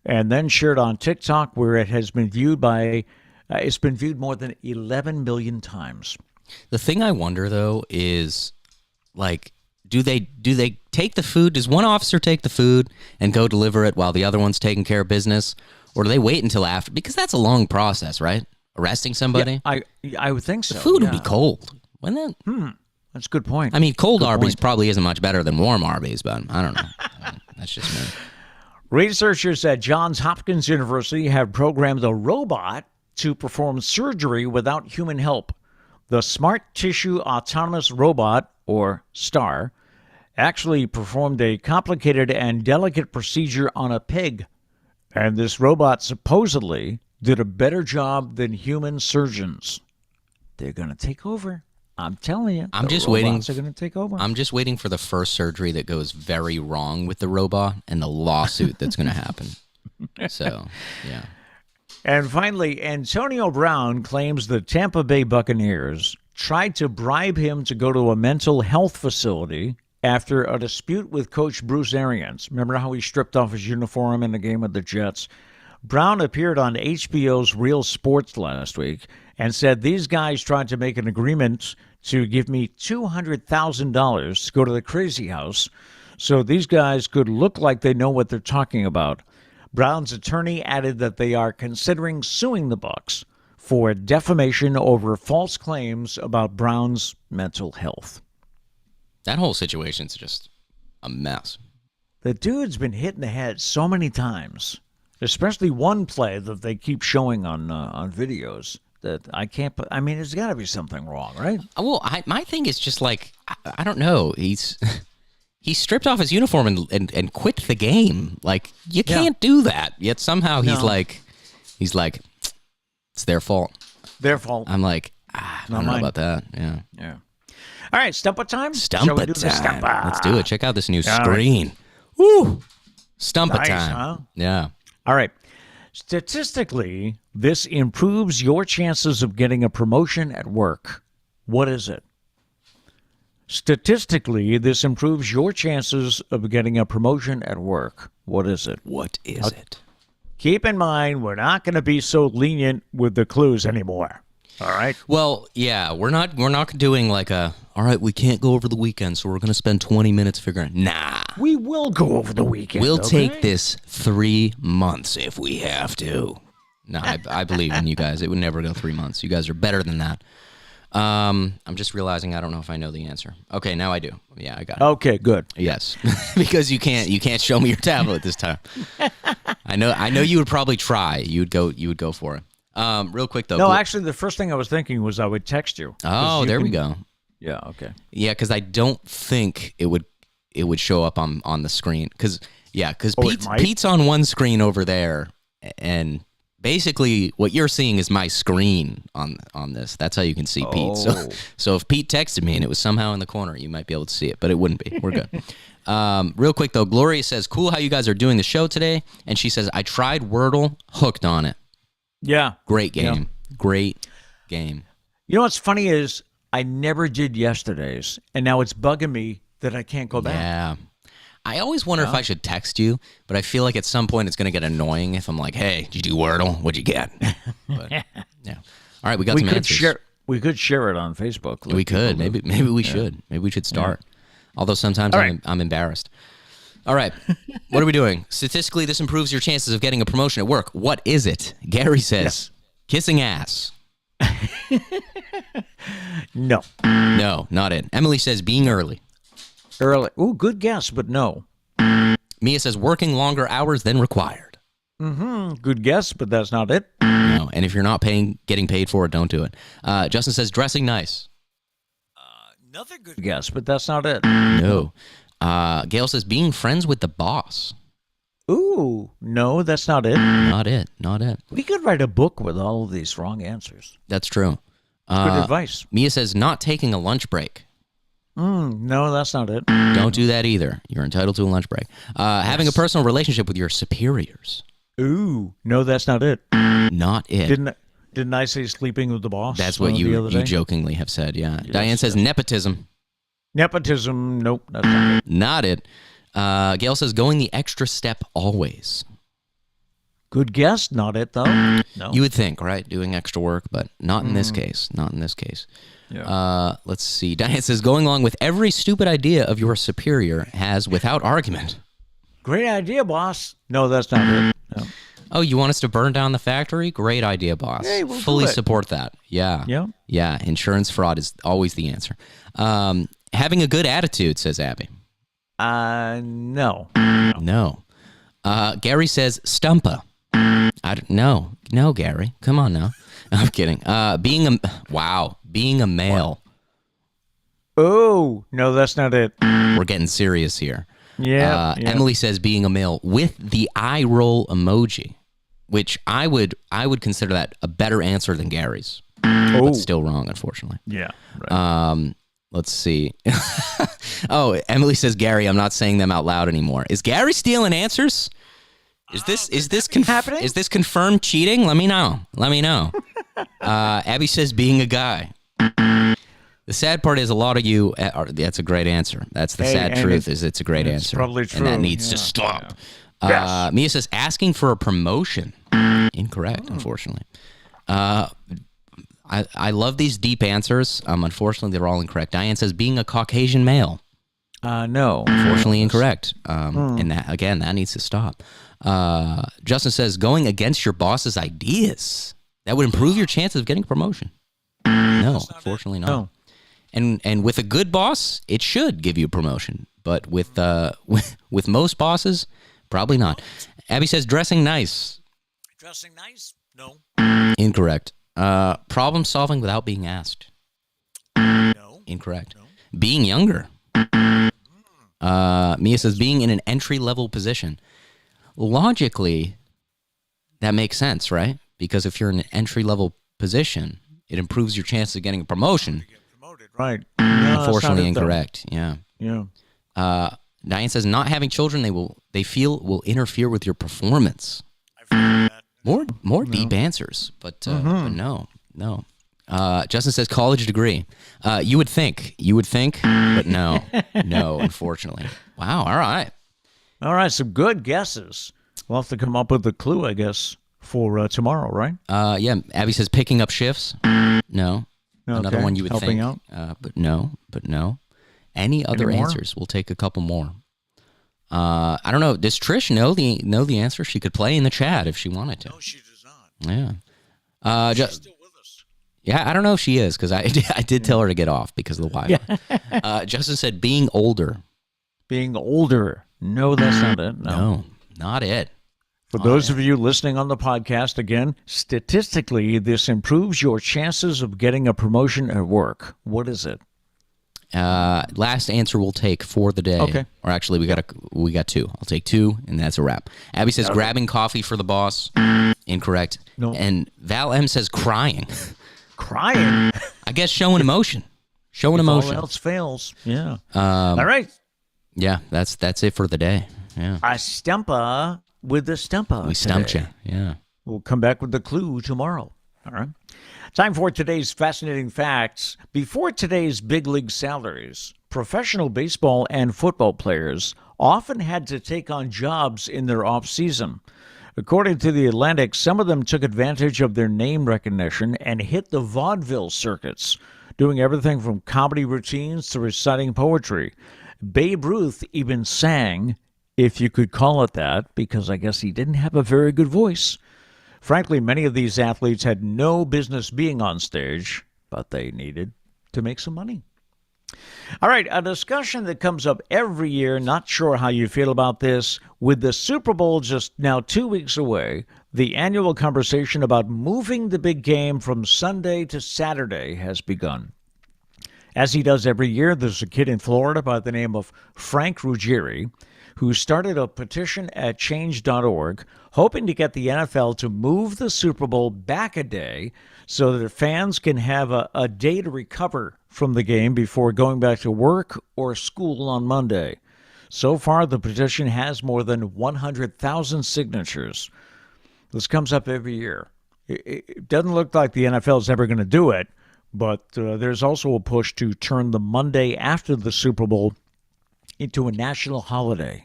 Speaker 3: and then shared on TikTok, where it has been viewed it's been viewed more than 11 million times.
Speaker 1: The thing I wonder though is, like, do they take the food? Does one officer take the food and go deliver it while the other one's taking care of business, or do they wait until after? Because that's a long process, right? Arresting somebody.
Speaker 3: Yeah, I would think so.
Speaker 1: The food would be cold, wouldn't it?
Speaker 3: That's a good point.
Speaker 1: I mean, cold Arby's probably isn't much better than warm Arby's, but I don't know. That's just me.
Speaker 3: Researchers at Johns Hopkins University have programmed a robot to perform surgery without human help. The Smart Tissue Autonomous Robot, or STAR, actually performed a complicated and delicate procedure on a pig. And this robot supposedly did a better job than human surgeons. They're going to take over. I'm telling you.
Speaker 1: I'm just waiting.
Speaker 3: They're going to take over.
Speaker 1: I'm just waiting for the first surgery that goes very wrong with the robot and the lawsuit that's going to happen. So, yeah.
Speaker 3: And finally, Antonio Brown claims the Tampa Bay Buccaneers tried to bribe him to go to a mental health facility after a dispute with Coach Bruce Arians. Remember how he stripped off his uniform in the game with the Jets? Brown appeared on HBO's Real Sports last week and said these guys tried to make an agreement to give me $200,000 to go to the crazy house so these guys could look like they know what they're talking about. Brown's attorney added that they are considering suing the Bucs for defamation over false claims about Brown's mental health.
Speaker 1: That whole situation's just a mess.
Speaker 3: The dude's been hit in the head so many times, especially one play that they keep showing on videos that I can't put. I mean, there's got to be something wrong, right?
Speaker 1: Well, my thing is just like, I don't know. He stripped off his uniform and quit the game. Like, you can't do that. Yet somehow he's like, it's their fault.
Speaker 3: Their fault.
Speaker 1: I'm like, I don't know about that. Yeah.
Speaker 3: Yeah. All right, Stumpah time?
Speaker 1: Stumpah time. Let's do it. Check out this new screen. Woo! Stumpah time.
Speaker 3: Huh?
Speaker 1: Yeah.
Speaker 3: All right. Statistically, this improves your chances of getting a promotion at work. What is it? Statistically, this improves your chances of getting a promotion at work. What is it?
Speaker 1: What is it?
Speaker 3: Keep in mind, we're not going to be so lenient with the clues anymore. All right?
Speaker 1: Well, yeah, we're not doing like all right, we can't go over the weekend, so we're going to spend 20 minutes figuring. Nah.
Speaker 3: We will go over the weekend.
Speaker 1: We'll take this 3 months if we have to. No, I believe in you guys. It would never go 3 months. You guys are better than that. I'm just realizing I don't know if I know the answer. Okay, now I do. Yeah, I got it.
Speaker 3: Okay, good.
Speaker 1: Yes, because you can't show me your tablet this time. I know you would probably try. You would go for it. Real quick though.
Speaker 3: No, actually, the first thing I was thinking was I would text you.
Speaker 1: Oh, there we go.
Speaker 3: Yeah. Okay.
Speaker 1: Yeah, because I don't think it would show up on the screen. Because Pete's on one screen over there, and basically what you're seeing is my screen on this. That's how you can see Pete. So if Pete texted me and it was somehow in the corner, you might be able to see it, but it wouldn't be. We're good. Real quick though, Gloria says, "Cool how you guys are doing the show today," and she says, "I tried Wordle, hooked on it."
Speaker 3: Yeah.
Speaker 1: Great game. Yeah. Great game.
Speaker 3: You know what's funny is I never did yesterday's, and now it's bugging me that I can't go back.
Speaker 1: Yeah. I always wonder if I should text you, but I feel like at some point it's going to get annoying if I'm like, "Hey, did you do Wordle? What'd you get?" But, yeah. All right, we got some answers.
Speaker 3: We could share it on Facebook.
Speaker 1: We could. Maybe we should. Maybe we should start. Yeah. Although sometimes I'm embarrassed. All right. What are we doing? Statistically, this improves your chances of getting a promotion at work. What is it? Gary says, kissing ass.
Speaker 3: No.
Speaker 1: No, not it. Emily says, being early.
Speaker 3: Early. Ooh, good guess, but no.
Speaker 1: Mia says, working longer hours than required.
Speaker 3: Good guess, but that's not it.
Speaker 1: No, and if you're not getting paid for it, don't do it. Justin says, dressing nice.
Speaker 2: Another good
Speaker 3: guess, but that's not it.
Speaker 1: No. Gail says, being friends with the boss.
Speaker 3: Ooh, no, that's not it.
Speaker 1: Not it.
Speaker 3: We could write a book with all of these wrong answers.
Speaker 1: That's true.
Speaker 3: Good advice.
Speaker 1: Mia says, not taking a lunch break.
Speaker 3: No, that's not it.
Speaker 1: Don't do that either. You're entitled to a lunch break. Having a personal relationship with your superiors.
Speaker 3: Ooh, no, that's not it.
Speaker 1: Not it.
Speaker 3: Didn't I say sleeping with the boss?
Speaker 1: That's what you jokingly have said, yeah. Yes, Diane says nepotism.
Speaker 3: Nepotism, nope, that's not it.
Speaker 1: Not it. Gail says going the extra step always.
Speaker 3: Good guess, not it though. No.
Speaker 1: You would think, right? Doing extra work, but not in this case. Not in this case. Yeah. Let's see. Diane says going along with every stupid idea of your superior has without argument.
Speaker 3: Great idea, boss. No, that's not it. No.
Speaker 1: Oh, you want us to burn down the factory? Great idea, boss.
Speaker 3: Hey, we'll
Speaker 1: fully support that. Yeah.
Speaker 3: Yeah.
Speaker 1: Yeah. Insurance fraud is always the answer. Having a good attitude, says Abby.
Speaker 3: No.
Speaker 1: No. Gary says Stumpah. No, Gary. Come on now. I'm kidding. Being a male.
Speaker 3: Oh, no, that's not it.
Speaker 1: We're getting serious here.
Speaker 3: Yeah.
Speaker 1: Emily says being a male with the eye roll emoji, which I would consider that a better answer than Gary's. But still wrong, unfortunately.
Speaker 3: Yeah. Right.
Speaker 1: Let's see. Oh, Emily says Gary. I'm not saying them out loud anymore. Is Gary stealing answers? Is this
Speaker 3: happening?
Speaker 1: Is this confirmed cheating? Let me know. Abby says being a guy. The sad part is a lot of you that's a great answer. That's the sad truth is it's a great answer.
Speaker 3: Probably true.
Speaker 1: And that needs to stop.
Speaker 3: Yeah. Yes.
Speaker 1: Mia says asking for a promotion. Incorrect, unfortunately. I love these deep answers. Unfortunately, they're all incorrect. Diane says being a Caucasian male.
Speaker 3: No.
Speaker 1: Unfortunately, incorrect. And that needs to stop. Justin says going against your boss's ideas. That would improve your chances of getting a promotion. No, unfortunately not.
Speaker 3: No.
Speaker 1: And with a good boss, it should give you a promotion. But with most bosses, probably not. Abby says dressing nice.
Speaker 2: Dressing nice? No.
Speaker 1: Incorrect. Problem solving without being asked.
Speaker 2: No.
Speaker 1: Incorrect.
Speaker 2: No.
Speaker 1: Being younger. Mia says being in an entry-level position. Logically, that makes sense, right? Because if you're in an entry-level position, it improves your chances of getting a promotion.
Speaker 3: Right.
Speaker 1: No, unfortunately, incorrect. Yeah.
Speaker 3: Yeah.
Speaker 1: Diane says not having children they feel will interfere with your performance.
Speaker 2: I've heard that.
Speaker 1: More deep answers, but no. Justin says college degree. You would think, but no, unfortunately. Wow.
Speaker 3: All right. Some good guesses. We'll have to come up with a clue, I guess, for tomorrow, right?
Speaker 1: Yeah. Abby says picking up shifts. No.
Speaker 3: Okay.
Speaker 1: Another one you would
Speaker 3: Helping
Speaker 1: think.
Speaker 3: out.
Speaker 1: But no. Any other answers? We'll take a couple more. I don't know. Does Trish know the answer? She could play in the chat if she wanted to.
Speaker 2: No, she does not.
Speaker 1: Yeah.
Speaker 2: She's still with us.
Speaker 1: Yeah, I don't know if she is because I did tell her to get off because of the Wi-Fi. Justin said being older.
Speaker 3: Being older. No, that's not it.
Speaker 1: No, not it.
Speaker 3: For those of you listening on the podcast, again, statistically, this improves your chances of getting a promotion at work. What is it?
Speaker 1: Last answer we'll take for the day.
Speaker 3: Okay.
Speaker 1: Or actually, we got two. I'll take two, and that's a wrap. Abby says grabbing coffee for the boss. Incorrect.
Speaker 3: No.
Speaker 1: And Val M says crying.
Speaker 3: Crying?
Speaker 1: I guess showing emotion. Showing
Speaker 3: if
Speaker 1: emotion.
Speaker 3: all else fails. Yeah. All right.
Speaker 1: Yeah, that's it for the day. Yeah.
Speaker 3: A Stumpah with the Stumpah.
Speaker 1: We stumped
Speaker 3: today.
Speaker 1: you. Yeah.
Speaker 3: We'll come back with the clue tomorrow. All right. Time for today's fascinating facts. Before today's big league salaries, professional baseball and football players often had to take on jobs in their off season. According to The Atlantic, some of them took advantage of their name recognition and hit the vaudeville circuits, doing everything from comedy routines to reciting poetry. Babe Ruth even sang, if you could call it that, because I guess he didn't have a very good voice. Frankly, many of these athletes had no business being on stage, but they needed to make some money. All right, a discussion that comes up every year, not sure how you feel about this. With the Super Bowl just now 2 weeks away, the annual conversation about moving the big game from Sunday to Saturday has begun. As he does every year, there's a kid in Florida by the name of Frank Ruggieri who started a petition at change.org hoping to get the NFL to move the Super Bowl back a day so that fans can have a day to recover from the game before going back to work or school on Monday. So far, the petition has more than 100,000 signatures. This comes up every year. It doesn't look like the NFL is ever going to do it, but there's also a push to turn the Monday after the Super Bowl into a national holiday.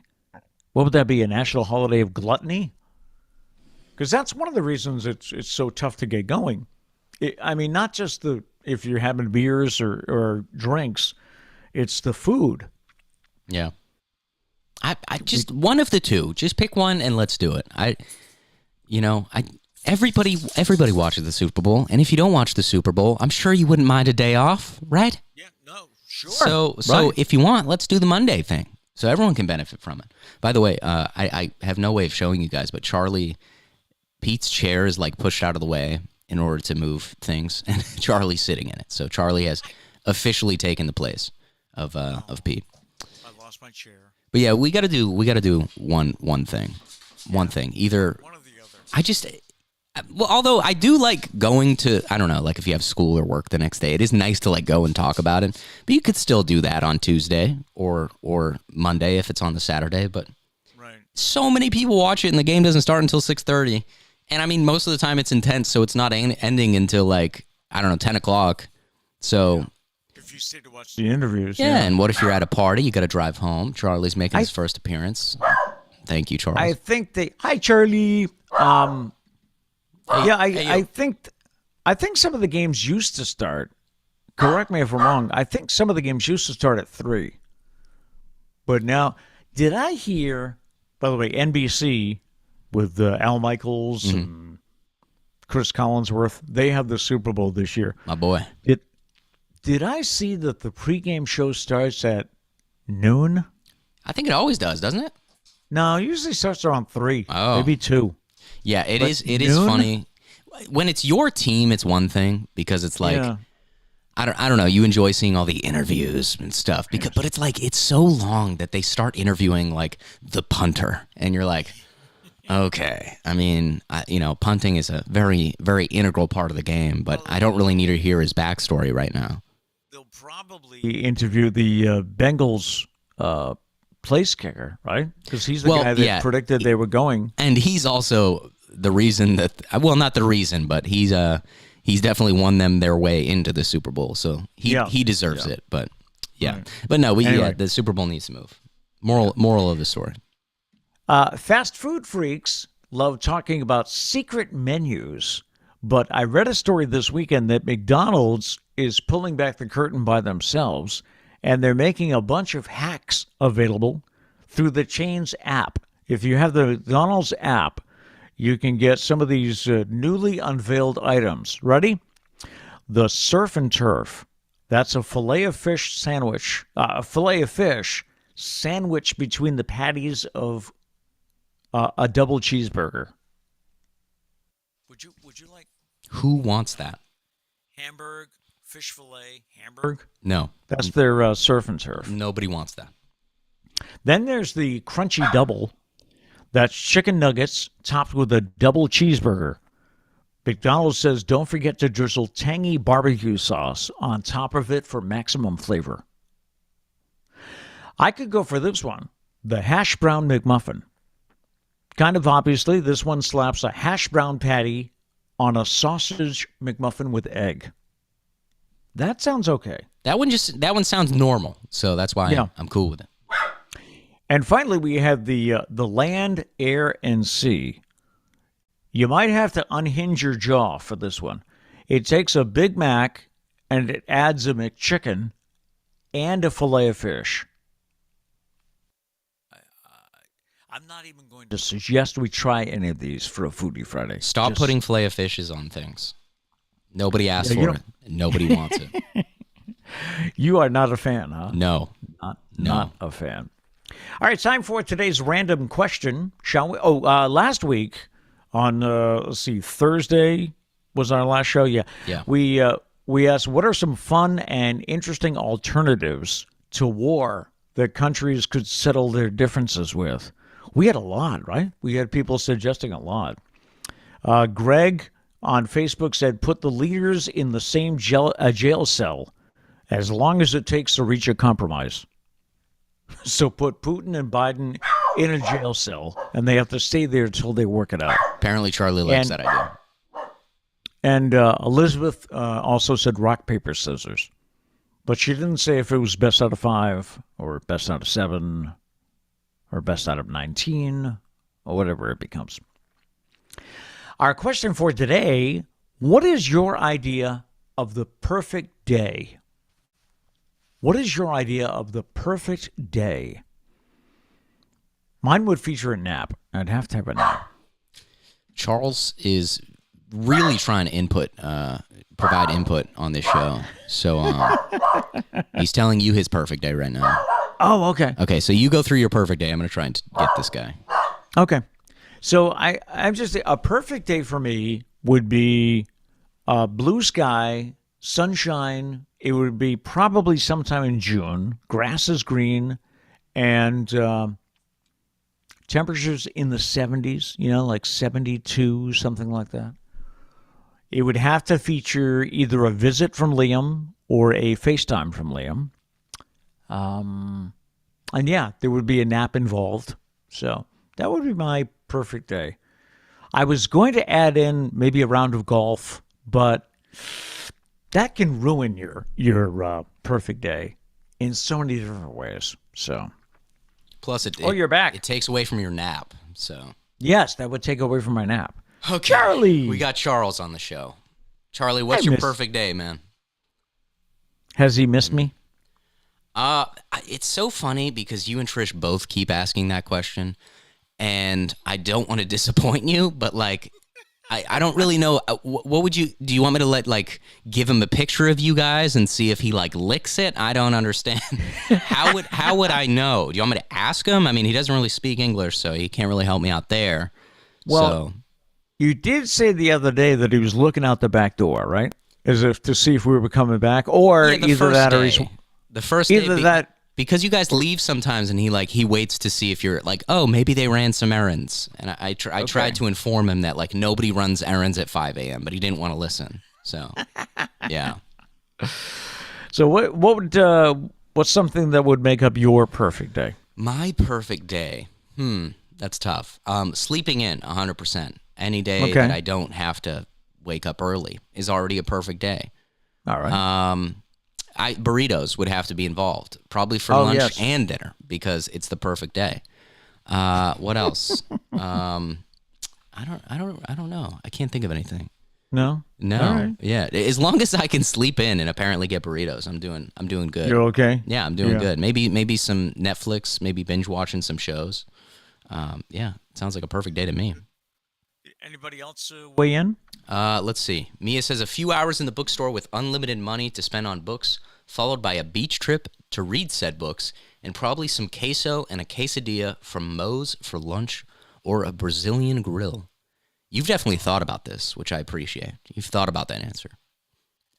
Speaker 3: What would that be, a national holiday of gluttony? Because that's one of the reasons it's so tough to get going. I mean, not just if you're having beers or drinks, it's the food.
Speaker 1: Yeah. I just one of the two. Just pick one and let's do it. Everybody watches the Super Bowl, and if you don't watch the Super Bowl, I'm sure you wouldn't mind a day off, right?
Speaker 2: Yeah, no, sure.
Speaker 1: So
Speaker 3: Right.
Speaker 1: If you want, let's do the Monday thing, so everyone can benefit from it. By the way, I have no way of showing you guys, but Pete's chair is like pushed out of the way in order to move things, and Charlie's sitting in it. So Charlie has officially taken the place of Pete.
Speaker 2: I lost my chair.
Speaker 1: But yeah, we got to do one thing. One thing. Either
Speaker 2: One or the other.
Speaker 1: although I do like going to, I don't know, like if you have school or work the next day, it is nice to like go and talk about it. But you could still do that on Tuesday or Monday if it's on the Saturday. But
Speaker 2: Right.
Speaker 1: so many people watch it and the game doesn't start until 6:30. And I mean, most of the time it's intense, so it's not ending until like, I don't know, 10 o'clock. So
Speaker 2: If you stay to watch
Speaker 3: The interviews.
Speaker 1: yeah, and what if you're at a party? You got to drive home. Charlie's making his first appearance. Thank you, Charles.
Speaker 3: I think hi, Charlie. I think some of the games used to start. Correct me if I'm wrong. I think some of the games used to start at 3. But now, did I hear? By the way, NBC with Al Michaels and Chris Collinsworth, they have the Super Bowl this year.
Speaker 1: My boy.
Speaker 3: Did I see that the pregame show starts at noon?
Speaker 1: I think it always does, doesn't it?
Speaker 3: No, it usually starts around 3,
Speaker 1: Oh.
Speaker 3: maybe 2.
Speaker 1: Yeah, it
Speaker 3: But
Speaker 1: is. It is
Speaker 3: noon?
Speaker 1: funny. When it's your team, it's one thing because it's like
Speaker 3: Yeah.
Speaker 1: I don't know. You enjoy seeing all the interviews and stuff but it's like it's so long that they start interviewing like the punter, and you're like, okay. I mean, punting is a very, very integral part of the game, but I don't really need to hear his backstory right now.
Speaker 2: they'll probably
Speaker 3: He interviewed the Bengals place kicker, right? Because he's the guy that predicted they were going.
Speaker 1: And he's also the reason that, well, not the reason, but he's definitely won them their way into the Super Bowl. So he deserves it. But yeah,
Speaker 3: Right.
Speaker 1: but no,
Speaker 3: Anyway.
Speaker 1: the Super Bowl needs to move. Moral of the story.
Speaker 3: Fast food freaks love talking about secret menus, but I read a story this weekend that McDonald's is pulling back the curtain by themselves, and they're making a bunch of hacks available through the chain's app. If you have the McDonald's app, you can get some of these newly unveiled items. Ready? the surf and turf. That's a filet of fish sandwich. A filet of fish sandwich between the patties of a double cheeseburger.
Speaker 2: Would you like
Speaker 1: Who wants that?
Speaker 2: Hamburg, fish fillet, Hamburg?
Speaker 1: No.
Speaker 3: That's their surf and turf.
Speaker 1: Nobody wants that.
Speaker 3: Then there's the crunchy double. That's chicken nuggets topped with a double cheeseburger. McDonald's says don't forget to drizzle tangy barbecue sauce on top of it for maximum flavor. I could go for this one, the hash brown McMuffin. Kind of obviously, this one slaps a hash brown patty on a sausage McMuffin with egg. That sounds okay.
Speaker 1: That one sounds normal, so that's why I'm cool with it.
Speaker 3: And finally, we have the land, air, and sea. You might have to unhinge your jaw for this one. It takes a Big Mac and it adds a McChicken and a filet of fish.
Speaker 2: I'm not even going
Speaker 3: To suggest we try any of these for a Foodie Friday.
Speaker 1: Stop putting filet of fishes on things. Nobody asked for it. Nobody wants it.
Speaker 3: You are not a fan, huh?
Speaker 1: No.
Speaker 3: Not a fan. All right, time for today's random question, shall we? Last week on, Thursday was our last show. Yeah. We asked, what are some fun and interesting alternatives to war that countries could settle their differences with? We had a lot, right? We had people suggesting a lot. Greg on Facebook said, put the leaders in the same jail cell as long as it takes to reach a compromise. So put Putin and Biden in a jail cell, and they have to stay there until they work it out.
Speaker 1: Apparently Charlie likes that idea.
Speaker 3: And Elizabeth also said rock, paper, scissors. But she didn't say if it was best out of 5 or best out of 7 or best out of 19 or whatever it becomes. Our question for today, what is your idea of the perfect day? What is your idea of the perfect day? Mine would feature a nap. I'd have to have a nap.
Speaker 1: Charles is really trying to provide input on this show. So he's telling you his perfect day right now.
Speaker 3: Oh, okay.
Speaker 1: Okay, so you go through your perfect day. I'm going to try and get this guy.
Speaker 3: Okay. So I'm just, a perfect day for me would be blue sky, sunshine. It would be probably sometime in June. Grass is green, and temperatures in the 70s, like 72, something like that. It would have to feature either a visit from Liam or a FaceTime from Liam. And yeah, there would be a nap involved. So that would be my perfect day. I was going to add in maybe a round of golf, but that can ruin your perfect day in so many different ways. So,
Speaker 1: plus
Speaker 3: you're back.
Speaker 1: It takes away from your nap. So
Speaker 3: yes, that would take away from my nap.
Speaker 1: Okay,
Speaker 3: Charlie,
Speaker 1: we got Charles on the show. Charlie, what's your perfect day, man?
Speaker 3: Has he missed me?
Speaker 1: It's so funny because you and Trish both keep asking that question, and I don't want to disappoint you, but like, I don't really know. What would you, do you want me to give him a picture of you guys and see if he licks it? I don't understand. How would I know? Do you want me to ask him? I mean, he doesn't really speak English, so he can't really help me out there.
Speaker 3: Well, you did say the other day that he was looking out the back door, right? As if to see if we were coming back, or either that or he's...
Speaker 1: The first day, because you guys leave sometimes, and he waits to see if you're oh, maybe they ran some errands, and I tried to inform him that nobody runs errands at 5 a.m., but he didn't want to listen. So, yeah.
Speaker 3: So what's something that would make up your perfect day?
Speaker 1: My perfect day, that's tough. Sleeping in 100%. Any day that I don't have to wake up early is already a perfect day.
Speaker 3: All right.
Speaker 1: Burritos would have to be involved, probably for lunch and dinner, because it's the perfect day. What else? I don't know. I can't think of anything.
Speaker 3: No.
Speaker 1: All right. Yeah. As long as I can sleep in and apparently get burritos, I'm doing good.
Speaker 3: You're okay?
Speaker 1: Yeah, I'm doing good. Maybe some Netflix, maybe binge watching some shows. Yeah, sounds like a perfect day to me.
Speaker 2: Anybody else
Speaker 3: weigh in?
Speaker 1: Let's see. Mia says a few hours in the bookstore with unlimited money to spend on books, followed by a beach trip to read said books, and probably some queso and a quesadilla from Moe's for lunch or a Brazilian grill. You've definitely thought about this, which I appreciate. You've thought about that answer.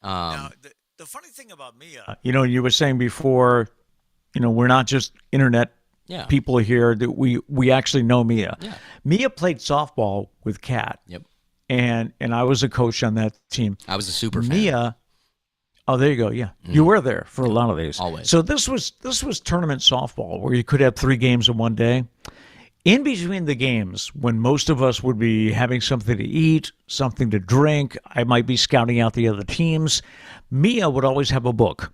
Speaker 2: now, the funny thing about Mia,
Speaker 3: You were saying before, we're not just internet
Speaker 1: Yeah.
Speaker 3: people here, that we actually know Mia.
Speaker 1: Yeah.
Speaker 3: Mia played softball with Kat.
Speaker 1: Yep.
Speaker 3: And I was a coach on that team.
Speaker 1: I was a super fan.
Speaker 3: Mia, oh, there you go. Yeah, you were there for a lot of these.
Speaker 1: Always.
Speaker 3: So this was tournament softball where you could have 3 games in one day. In between the games, when most of us would be having something to eat, something to drink, I might be scouting out the other teams, Mia would always have a book.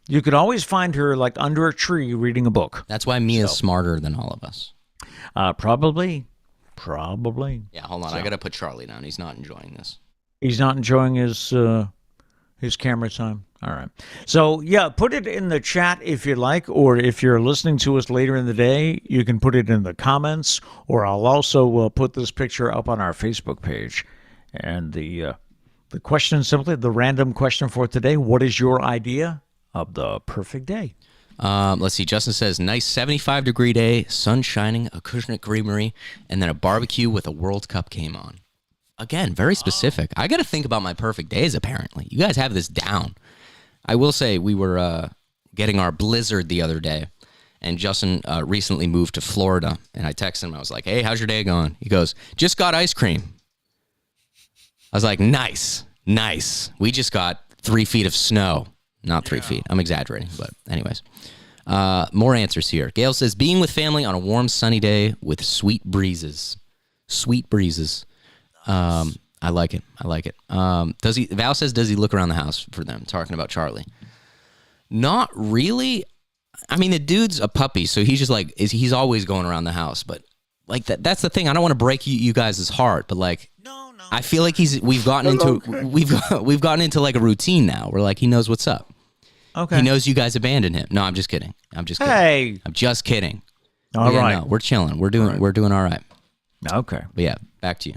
Speaker 3: You could always find her like under a tree reading a book.
Speaker 1: That's why Mia's smarter than all of us.
Speaker 3: Probably.
Speaker 1: Yeah, hold on. I got to put Charlie down. He's not enjoying this.
Speaker 3: He's not enjoying his camera time. All right. So, yeah, put it in the chat if you like, or if you're listening to us later in the day, you can put it in the comments, or I'll also put this picture up on our Facebook page. And the question, simply the random question for today, what is your idea of the perfect day?
Speaker 1: Let's see. Justin says, nice 75-degree day, sun shining, a Cushionet Creamery, and then a barbecue with a World Cup game on. Again, very specific. I got to think about my perfect days, apparently. You guys have this down. I will say we were getting our blizzard the other day, and Justin recently moved to Florida, and I texted him. I was like, hey, how's your day going? He goes, just got ice cream. I was like, nice. We just got 3 feet of snow. Not 3 feet. I'm exaggerating, but anyways. More answers here. Gail says, being with family on a warm, sunny day with sweet breezes. Sweet breezes. I like it. Val says, does he look around the house for them? Talking about Charlie. Not really. I mean, the dude's a puppy, so he's just like, he's always going around the house. But like that's the thing. I don't want to break you guys' heart, but like,
Speaker 2: no.
Speaker 1: I feel like we've gotten into like a routine now. Where like he knows what's up.
Speaker 3: Okay.
Speaker 1: He knows you guys abandoned him. No, I'm just kidding.
Speaker 3: Hey.
Speaker 1: I'm just kidding.
Speaker 3: All right.
Speaker 1: No, we're chilling. We're doing all right.
Speaker 3: Okay.
Speaker 1: But yeah, back to you.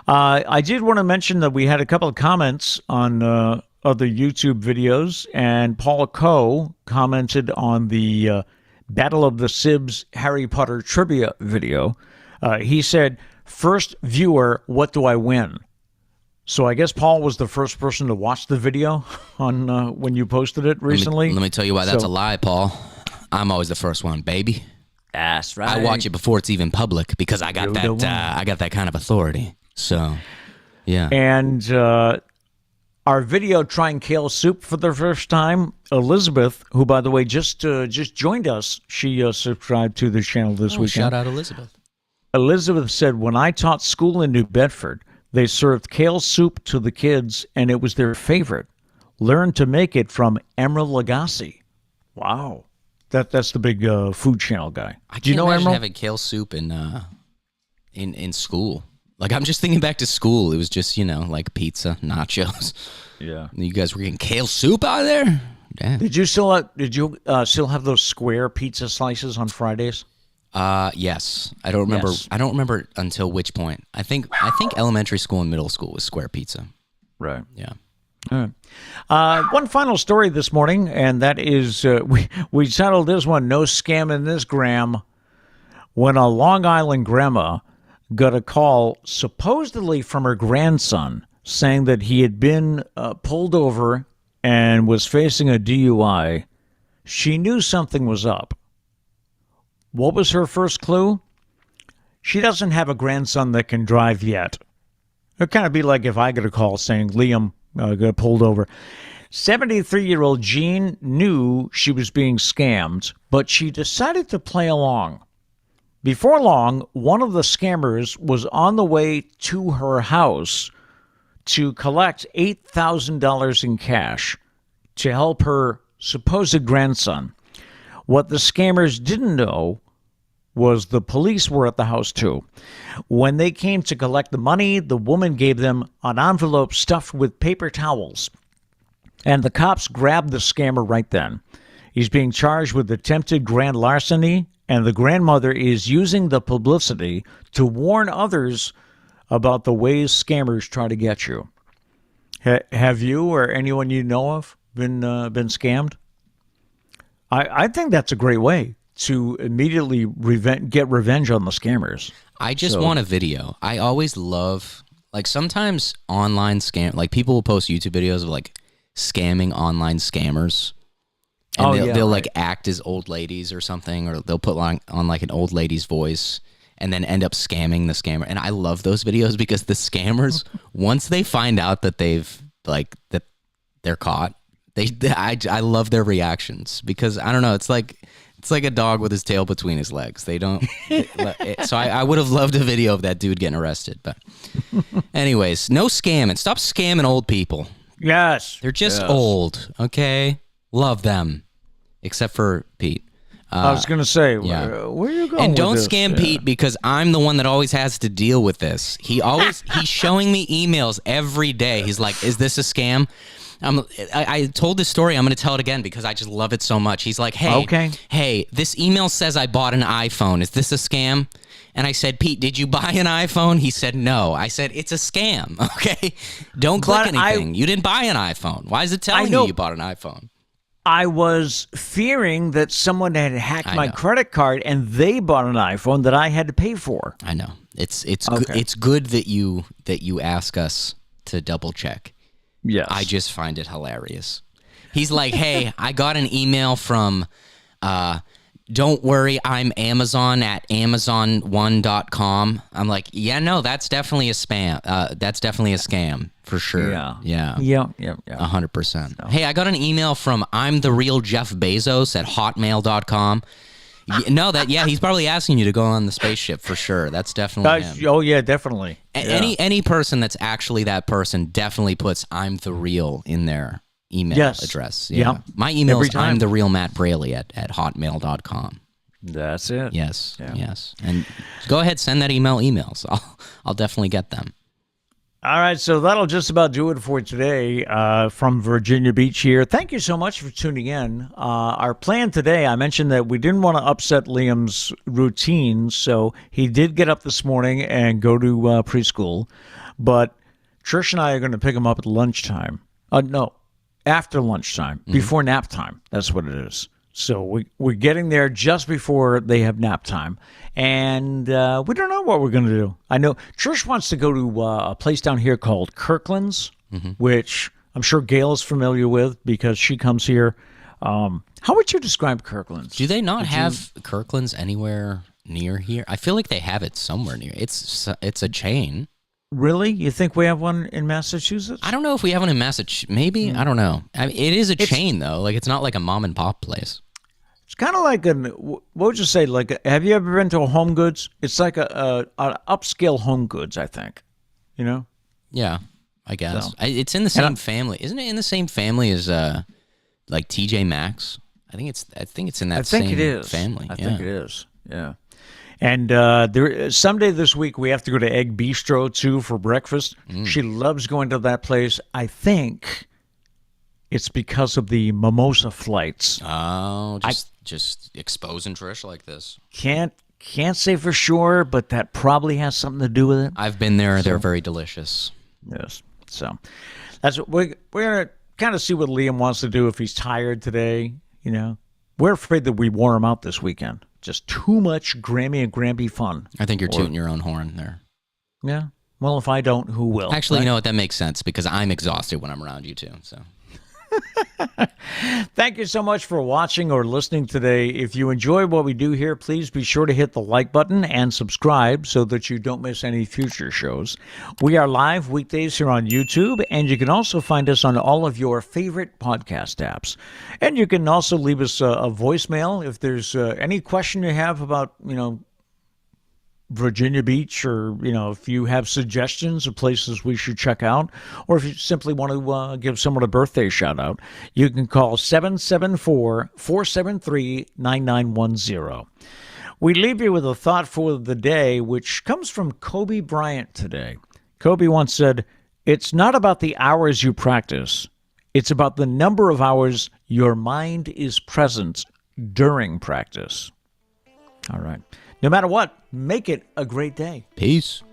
Speaker 3: I did want to mention that we had a couple of comments on other YouTube videos, and Paul Coe commented on the Battle of the Sibs Harry Potter trivia video. He said, first viewer, what do I win? So I guess Paul was the first person to watch the video on when you posted it recently.
Speaker 1: Let me tell you why that's a lie, Paul. I'm always the first one, baby.
Speaker 3: That's right.
Speaker 1: I watch it before it's even public because I got that kind of authority. So, yeah.
Speaker 3: And our video trying kale soup for the first time, Elizabeth, who, by the way, just joined us. She subscribed to the channel this weekend.
Speaker 1: Shout out Elizabeth.
Speaker 3: Elizabeth said, when I taught school in New Bedford, they served kale soup to the kids, and it was their favorite. Learned to make it from Emerald Lagasse. Wow. That's the big food channel guy.
Speaker 1: Do you know Emerald? Having kale soup in school. Like, I'm just thinking back to school. It was just, like pizza, nachos.
Speaker 3: Yeah.
Speaker 1: And you guys were getting kale soup out of there? Damn.
Speaker 3: Did you still have those square pizza slices on Fridays?
Speaker 1: Yes. I don't remember. Yes. I don't remember until which point. I think elementary school and middle school was square pizza.
Speaker 3: Right.
Speaker 1: Yeah.
Speaker 3: All right. One final story this morning, and that is we settled this one. No scam in this, Gram. When a Long Island grandma got a call supposedly from her grandson saying that he had been pulled over and was facing a DUI, she knew something was up. What was her first clue? She doesn't have a grandson that can drive yet. It'd kind of be like if I get a call saying Liam got pulled over. 73-year-old Jean knew she was being scammed, but she decided to play along. Before long, one of the scammers was on the way to her house to collect $8,000 in cash to help her supposed grandson. What the scammers didn't know was the police were at the house too. When they came to collect the money, the woman gave them an envelope stuffed with paper towels. And the cops grabbed the scammer right then. He's being charged with attempted grand larceny and the grandmother is using the publicity to warn others about the ways scammers try to get you. Have you or anyone you know of been scammed? I think that's a great way to immediately get revenge on the scammers.
Speaker 1: I just want a video. I always love, like, sometimes online scam, like people will post YouTube videos of like scamming online scammers. And they'll like act as old ladies or something, or they'll put on like an old lady's voice and then end up scamming the scammer. And I love those videos because the scammers, once they find out that that they're caught, I love their reactions because I don't know, it's like a dog with his tail between his legs. They don't. So I would have loved a video of that dude getting arrested. But anyways, no scamming. Stop scamming old people.
Speaker 3: Yes,
Speaker 1: they're just old. Okay. Love them, except for Pete.
Speaker 3: I was going to say, where are you going?
Speaker 1: And don't
Speaker 3: with
Speaker 1: scam Pete because I'm the one that always has to deal with this. He's showing me emails every day. He's like, "Is this a scam?" I told this story. I'm going to tell it again because I just love it so much. He's like, "Hey, this email says I bought an iPhone. Is this a scam?" And I said, "Pete, did you buy an iPhone?" He said, "No." I said, "It's a scam. Okay, don't click anything. You didn't buy an iPhone. Why is it telling you bought an iPhone?"
Speaker 3: I was fearing that someone had hacked my credit card and they bought an iPhone that I had to pay for.
Speaker 1: I know. It's good that you ask us to double check.
Speaker 3: Yes.
Speaker 1: I just find it hilarious. He's like, "Hey, I got an email from don't worry, I'm Amazon at Amazon1.com. I'm like, "Yeah, no, that's definitely a spam. That's definitely a scam for sure." Yeah. 100%. So. "Hey, I got an email from I'm the real Jeff Bezos at hotmail.com. No, he's probably asking you to go on the spaceship for sure. That's definitely him.
Speaker 3: Oh yeah, definitely.
Speaker 1: Any person that's actually that person definitely puts I'm the real in their email address. Yeah. My email is I'm the real Matt Braley at hotmail.com.
Speaker 3: That's it.
Speaker 1: Yes. Yes. And go ahead, send that emails. I'll definitely get them.
Speaker 3: All right, so that'll just about do it for today from Virginia Beach here. Thank you so much for tuning in. Our plan today, I mentioned that we didn't want to upset Liam's routine, so he did get up this morning and go to preschool, but Trish and I are going to pick him up at lunchtime. After lunchtime, before nap time. That's what it is. So we're getting there just before they have nap time. And we don't know what we're going to do. I know Trish wants to go to a place down here called Kirkland's, which I'm sure Gail is familiar with because she comes here. How would you describe Kirkland's?
Speaker 1: Do they not have Kirkland's anywhere near here? I feel like they have it somewhere near. It's a chain.
Speaker 3: Really? You think we have one in Massachusetts?
Speaker 1: I don't know if we have one in Massachusetts. Maybe. I don't know. I mean, it is a chain, though. Like, it's not like a mom and pop place.
Speaker 3: It's kind of like what would you say? Like, have you ever been to a Home Goods? It's like an upscale Home Goods, I think. You know?
Speaker 1: Yeah, I guess. So. It's in the same family. Isn't it in the same family as, like, TJ Maxx? I think it's in that same family.
Speaker 3: I think it is, yeah. And someday this week, we have to go to Egg Bistro, too, for breakfast. She loves going to that place. I think it's because of the mimosa flights.
Speaker 1: Oh, just exposing Trish like this.
Speaker 3: Can't say for sure, but that probably has something to do with it.
Speaker 1: I've been there. So, they're very delicious.
Speaker 3: Yes. So that's what we're going to kind of see what Liam wants to do if he's tired today. You know, we're afraid that we wore him out this weekend. Just too much Grammy and Grampy fun.
Speaker 1: I think you're tooting your own horn there.
Speaker 3: Yeah. Well, if I don't, who will?
Speaker 1: Actually, right? You know what? That makes sense because I'm exhausted when I'm around you too. So.
Speaker 3: Thank you so much for watching or listening today. If you enjoy what we do here, please be sure to hit the like button and subscribe so that you don't miss any future shows. We are live weekdays here on YouTube, and you can also find us on all of your favorite podcast apps. And you can also leave us a voicemail if there's any question you have about, Virginia Beach, or, if you have suggestions of places we should check out, or if you simply want to give someone a birthday shout out, you can call 774-473-9910. We leave you with a thought for the day, which comes from Kobe Bryant today. Kobe once said, "It's not about the hours you practice. It's about the number of hours your mind is present during practice." All right. No matter what, make it a great day.
Speaker 1: Peace.